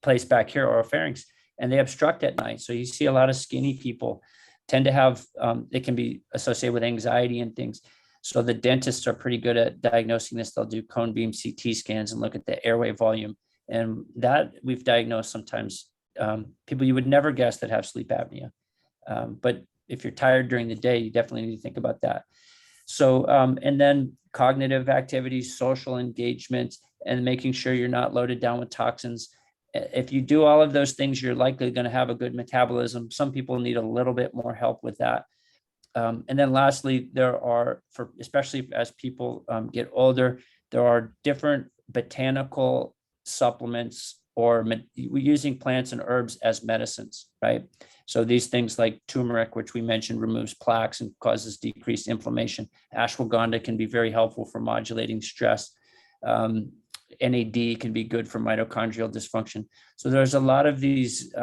place back here, oropharynx, and they obstruct at night. So you see a lot of skinny people tend to have, it can be associated with anxiety and things. So the dentists are pretty good at diagnosing this. They'll do cone beam CT scans and look at the airway volume. And that we've diagnosed sometimes people you would never guess that have sleep apnea. But if you're tired during the day, you definitely need to think about that. So, and then cognitive activities, social engagement, and making sure you're not loaded down with toxins. If you do all of those things, you're likely going to have a good metabolism. Some people need a little bit more help with that. And then lastly, there are, especially as people get older, there are different botanical supplements or using plants and herbs as medicines, right? So these things like turmeric, which we mentioned, removes plaques and causes decreased inflammation. Ashwagandha can be very helpful for modulating stress. NAD can be good for mitochondrial dysfunction. So there's a lot of these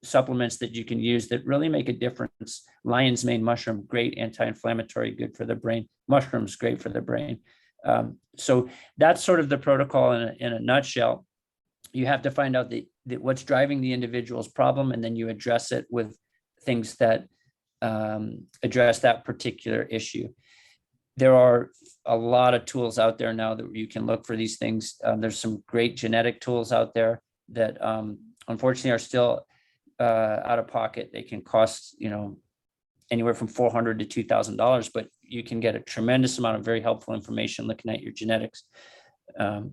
supplements that you can use that really make a difference. Lion's mane mushroom, great anti-inflammatory, good for the brain. Mushrooms, great for the brain. So that's sort of the protocol in a nutshell. You have to find out what's driving the individual's problem, and then you address it with things that address that particular issue. There are a lot of tools out there now that you can look for these things. There's some great genetic tools out there that unfortunately are still out of pocket. They can cost, anywhere from $400 to $2,000, but you can get a tremendous amount of very helpful information looking at your genetics.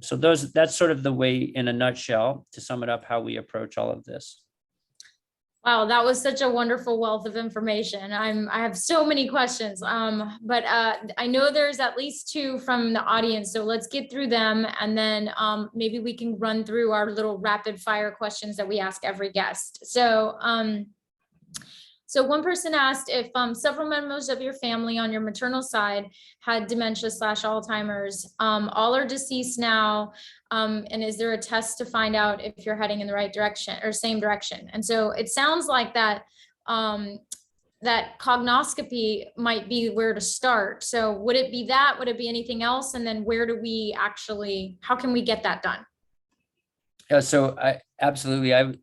So that's sort of the way, in a nutshell, to sum it up, how we approach all of this. Wow, that was such a wonderful wealth of information. I have so many questions, but I know there's at least 2 from the audience. So let's get through them, and then maybe we can run through our little rapid fire questions that we ask every guest. So one person asked if several members of your family on your maternal side had dementia/Alzheimer's. All are deceased now. And is there a test to find out if you're heading in the right direction or same direction? And so it sounds like that that cognoscopy might be where to start. So would it be that? Would it be anything else? And then how can we get that done? Yeah, so absolutely.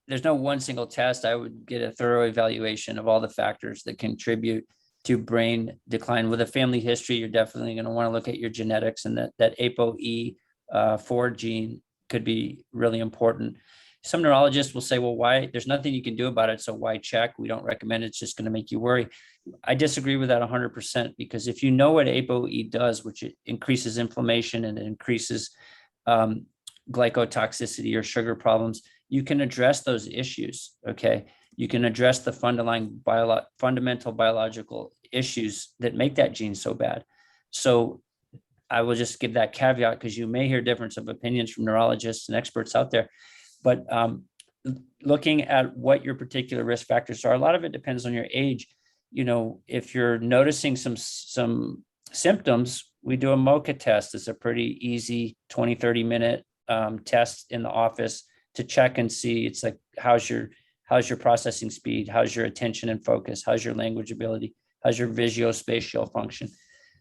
There's no one single test. I would get a thorough evaluation of all the factors that contribute to brain decline. With a family history, you're definitely going to want to look at your genetics, and that ApoE4 gene could be really important. Some neurologists will say, well, why? There's nothing you can do about it, so why check? We don't recommend it. It's just going to make you worry. I disagree with that 100%, because if you know what ApoE does, which it increases inflammation and it increases glycotoxicity or sugar problems, you can address those issues, okay? You can address the fundamental biological issues that make that gene so bad. So I will just give that caveat, because you may hear difference of opinions from neurologists and experts out there. But looking at what your particular risk factors are, a lot of it depends on your age. If you're noticing some symptoms, we do a MOCA test. It's a pretty easy 20-30 minute test in the office to check and see. It's like, how's your processing speed? How's your attention and focus? How's your language ability? How's your visuospatial function?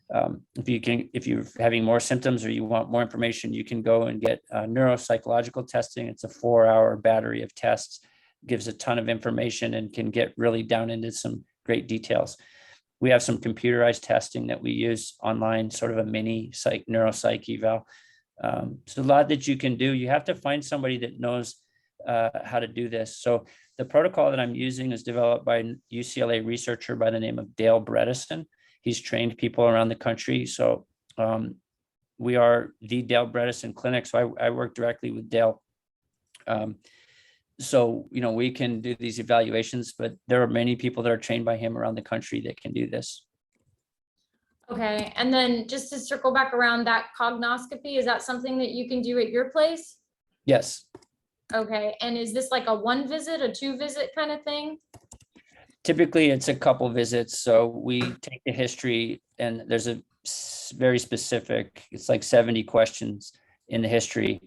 If you're having more symptoms or you want more information, you can go and get neuropsychological testing. It's a 4-hour battery of tests, gives a ton of information, and can get really down into some great details. We have some computerized testing that we use online, sort of a mini neuropsych eval. So a lot that you can do. You have to find somebody that knows how to do this. So the protocol that I'm using is developed by a UCLA researcher by the name of Dale Bredesen. He's trained people around the country. So we are the Dale Bredesen Clinic. So I work directly with Dale. So, we can do these evaluations, but there are many people that are trained by him around the country that can do this. Okay. And then just to circle back around, that cognoscopy, is that something that you can do at your place? Yes. Okay. And is this like a 1 visit, a 2 visit kind of thing? Typically, it's a couple visits. So we take the history, and there's a very specific, it's like 70 questions in the history.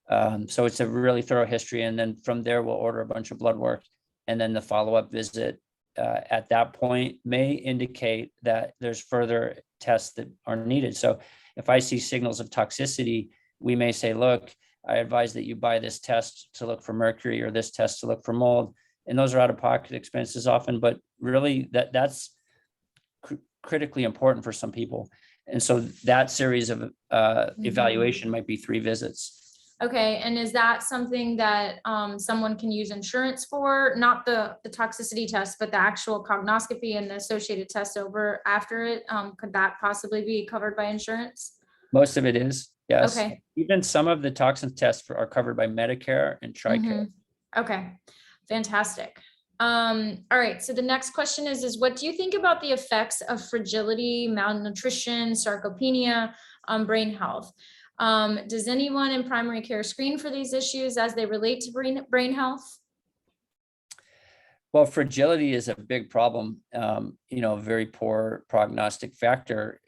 So it's a really thorough history. And then from there, we'll order a bunch of blood work. And then the follow-up visit at that point may indicate that there's further tests that are needed. So if I see signals of toxicity, we may say, look, I advise that you buy this test to look for mercury or this test to look for mold. And those are out-of-pocket expenses often, but really that's critically important for some people. And so that series of evaluation might be 3 visits. Okay, and is that something that someone can use insurance for? Not the toxicity test, but the actual cognoscopy and the associated tests over after it? Could that possibly be covered by insurance? Most of it is, yes. Okay. Even some of the toxin tests are covered by Medicare and TRICARE. Okay, fantastic. All right, so the next question is what do you think about the effects of fragility, malnutrition, sarcopenia on brain health? Does anyone in primary care screen for these issues as they relate to brain health? Well, fragility is a big problem, very poor prognostic factor.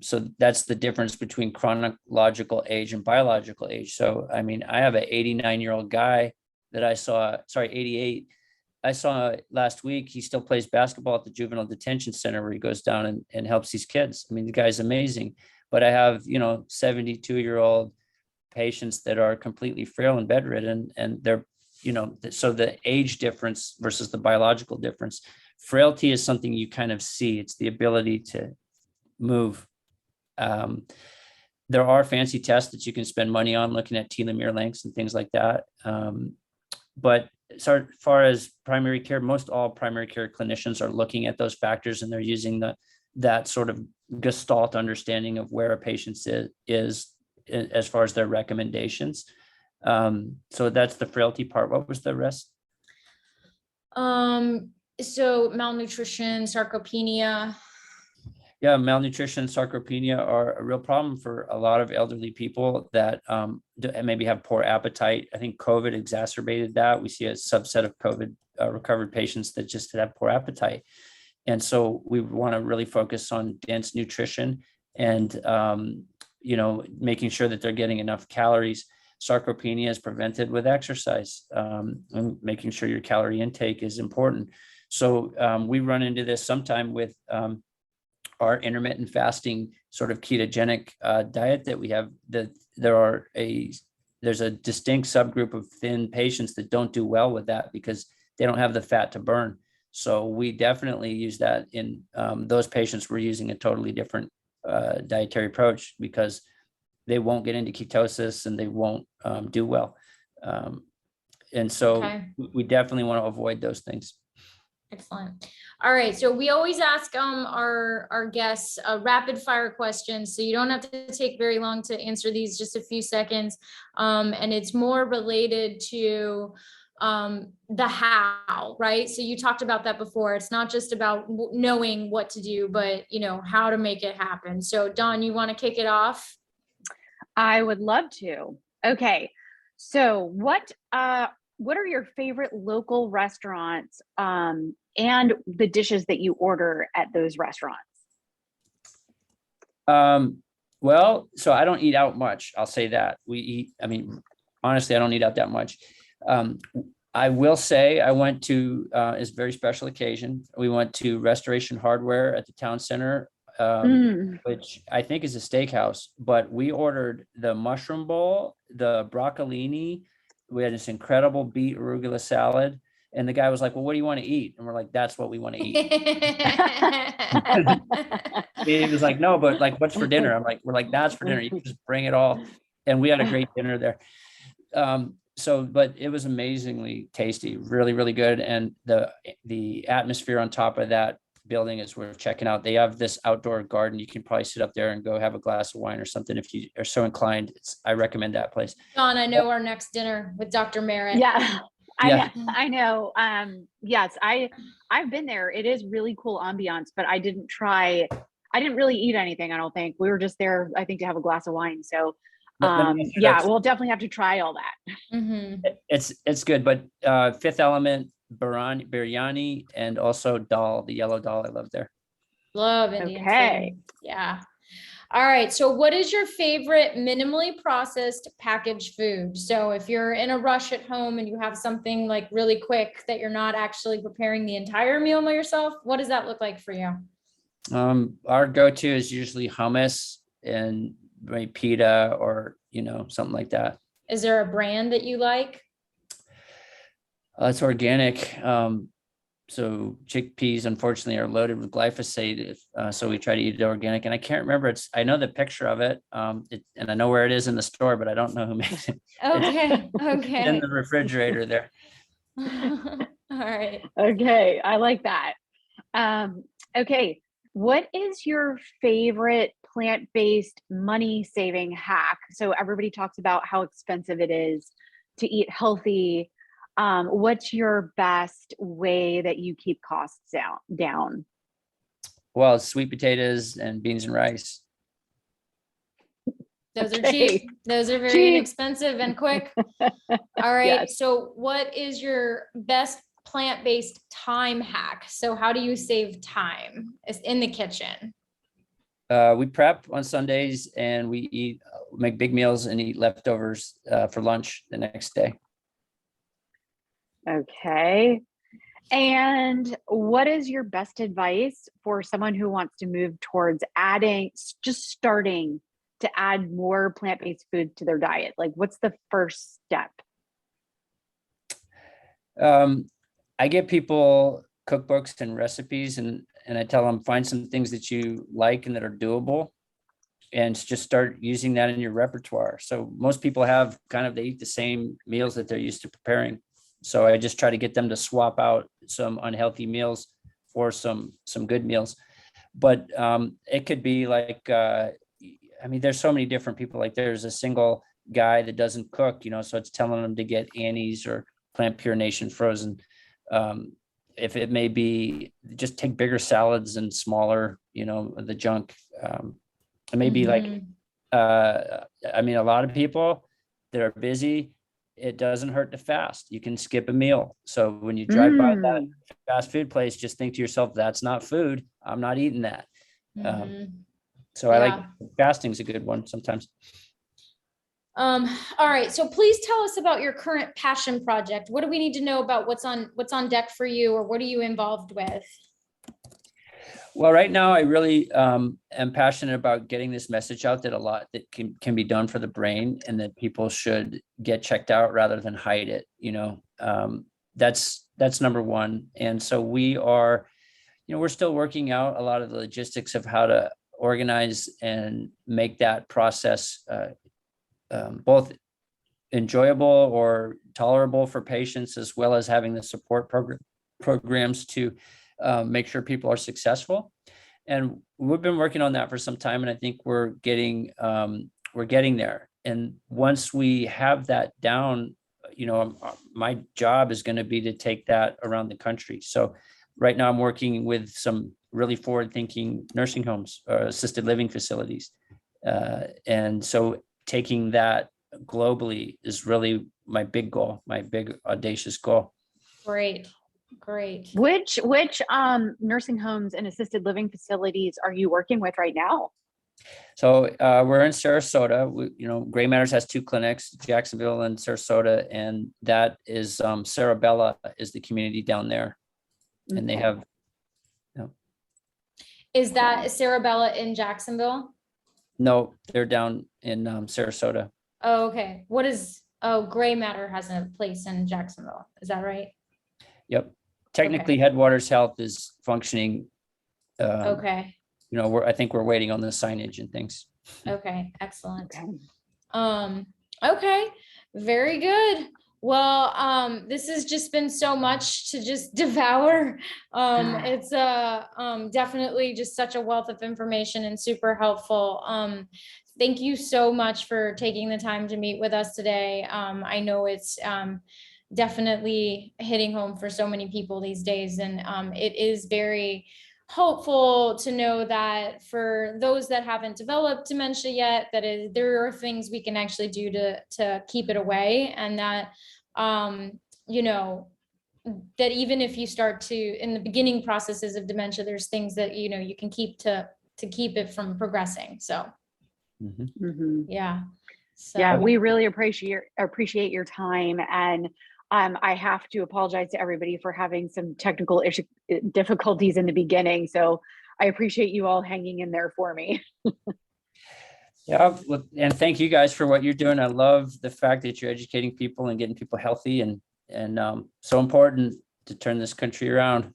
So that's the difference between chronological age and biological age. So, I mean, I have an 89-year-old guy that I saw, 88. I saw last week. He still plays basketball at the juvenile detention center where he goes down and helps these kids. I mean, the guy's amazing. But I have, 72-year-old patients that are completely frail and bedridden, and they're, so the age difference versus the biological difference. Frailty is something you kind of see. It's the ability to move. There are fancy tests that you can spend money on, looking at telomere lengths and things like that. But as far as primary care, most all primary care clinicians are looking at those factors, and they're using that sort of gestalt understanding of where a patient is as far as their recommendations. So that's the frailty part. What was the rest? So malnutrition, sarcopenia. Yeah, malnutrition, sarcopenia are a real problem for a lot of elderly people that maybe have poor appetite. I think COVID exacerbated that. We see a subset of COVID recovered patients that just have poor appetite. And so we want to really focus on dense nutrition and, making sure that they're getting enough calories. Sarcopenia is prevented with exercise, and making sure your calorie intake is important. So we run into this sometime with our intermittent fasting sort of ketogenic diet that we have. There's a distinct subgroup of thin patients that don't do well with that because they don't have the fat to burn. So we definitely use that in those patients. We're using a totally different dietary approach because they won't get into ketosis and they won't do well. And so we definitely want to avoid those things. Excellent. All right. So we always ask our guests rapid fire questions. So you don't have to take very long to answer these, just a few seconds. And it's more related to the how, right? So you talked about that before. It's not just about knowing what to do, but how to make it happen. So Dawn, you want to kick it off? I would love to. Okay. So what are your favorite local restaurants and the dishes that you order at those restaurants? Well, so I don't eat out much. I'll say that. Honestly, I don't eat out that much. I will say I went to it's a very special occasion. We went to Restoration Hardware at the town center, which I think is a steakhouse, but we ordered the mushroom bowl, the broccolini. We had this incredible beet arugula salad. And the guy was like, well, what do you want to eat? And we're like, that's what we want to eat. He was like, no, but like, what's for dinner? We're like, that's for dinner. You can just bring it all. And we had a great dinner there. But it was amazingly tasty, really, really good. And the atmosphere on top of that building is worth checking out. They have this outdoor garden. You can probably sit up there and go have a glass of wine or something if you are so inclined. I recommend that place. Dawn, I know our next dinner with Dr. Merritt. Yeah. Yeah. I know. Yes, I've been there. It is really cool ambiance, but I didn't really eat anything. I don't think. We were just there, I think, to have a glass of wine. So Let me ask you Yeah, this. we'll definitely have to try all that. Mhm. It's good, but Fifth Element, biryani, and also dal, the yellow dal, I love there. Love Indian Okay. food. Yeah. All right. So what is your favorite minimally processed packaged food? So if you're in a rush at home and you have something like really quick that you're not actually preparing the entire meal by yourself, what does that look like for you? Our go-to is usually hummus and maybe pita or, something like that. Is there a brand that you like? It's organic. So chickpeas, unfortunately, are loaded with glyphosate. So we try to eat it organic. And I can't remember. I know the picture of it, and I know where it is in the store, but I don't know who makes it. Okay. It's Okay. in the refrigerator there. All right. Okay, I like that. Okay, what is your favorite plant-based money-saving hack? So everybody talks about how expensive it is to eat healthy. What's your best way that you keep costs down? Well, it's sweet potatoes and beans and rice. Those are Okay. cheap. Those are very Cheap. inexpensive and quick. All right. Yes. So what is your best plant-based time hack? So how do you save time? It's in the kitchen. We prep on Sundays and we make big meals and eat leftovers for lunch the next day. Okay. And what is your best advice for someone who wants to move towards starting to add more plant-based food to their diet? Like, what's the first step? I get people cookbooks and recipes and I tell them find some things that you like and that are doable and just start using that in your repertoire. So most people they eat the same meals that they're used to preparing. So I just try to get them to swap out some unhealthy meals for some good meals. But it could be like, there's so many different people. Like there's a single guy that doesn't cook, so it's telling them to get Annie's or Plant Pure Nation frozen. If it may be, just take bigger salads and smaller, the junk. It may be like, a lot of people that are busy, it doesn't hurt to fast. You can skip a meal. So when you drive by that fast food place, just think to yourself, that's not food. I'm not eating that. So I like fasting is a good one sometimes. All right. So please tell us about your current passion project. What do we need to know about what's on deck for you, or what are you involved with? Well, right now I really am passionate about getting this message out that a lot that can be done for the brain and that people should get checked out rather than hide it. That's number one. And so we are, we're still working out a lot of the logistics of how to organize and make that process both enjoyable or tolerable for patients, as well as having the support programs to make sure people are successful. And we've been working on that for some time, and I think we're getting there. And once we have that down, my job is going to be to take that around the country. So right now I'm working with some really forward-thinking nursing homes or assisted living facilities. And so taking that globally is really my big goal, my big audacious goal. Great. Which nursing homes and assisted living facilities are you working with right now? So we're in Sarasota. Gray Matters has 2 clinics, Jacksonville and Sarasota, and that is Sarabella is the community down there, and they have. Is that Sarabella in Jacksonville? No, they're down in Sarasota. Oh, okay. Gray Matter has a place in Jacksonville. Is that right? Yep. Technically, okay. Headwaters Health is functioning. Okay. I think we're waiting on the signage and things. Okay. Excellent. Okay. Very good. Well, this has just been so much to just devour. It's definitely just such a wealth of information and super helpful. Thank you so much for taking the time to meet with us today. I know it's definitely hitting home for so many people these days, and it is very hopeful to know that for those that haven't developed dementia yet, there are things we can actually do to keep it away, and that, you know, that even if you start to, in the beginning processes of dementia, there's things that, you know, you can keep to keep it from progressing. So, yeah. So. Yeah, we really appreciate your time, and I have to apologize to everybody for having some technical difficulties in the beginning. So I appreciate you all hanging in there for me. Yeah, well, and thank you guys for what you're doing. I love the fact that you're educating people and getting people healthy, and so important to turn this country around.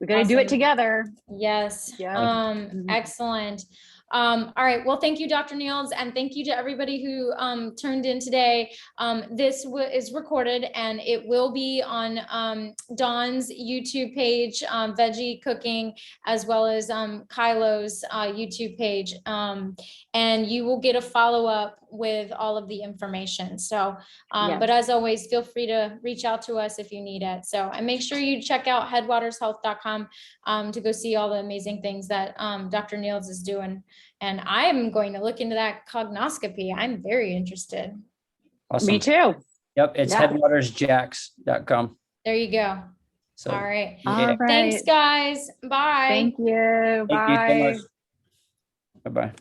We're going to do it together. Yes. Yeah. Excellent. All right. Well, thank you, Dr. Nields, and thank you to everybody who tuned in today. This is recorded, and it will be on Dawn's YouTube page, Veggie Cooking, as well as Kylo's YouTube page. And you will get a follow-up with all of the information. So, Yes. But as always, feel free to reach out to us if you need it. So, and make sure you check out headwatershealth.com to go see all the amazing things that Dr. Nields is doing. And I'm going to look into that cognoscopy. I'm very interested. Awesome. Me too. Yep. It's headwatersjacks.com. There you go. So, all right. Yeah. All right. Thanks, guys. Bye. Thank you. Thank you so much. Bye-bye.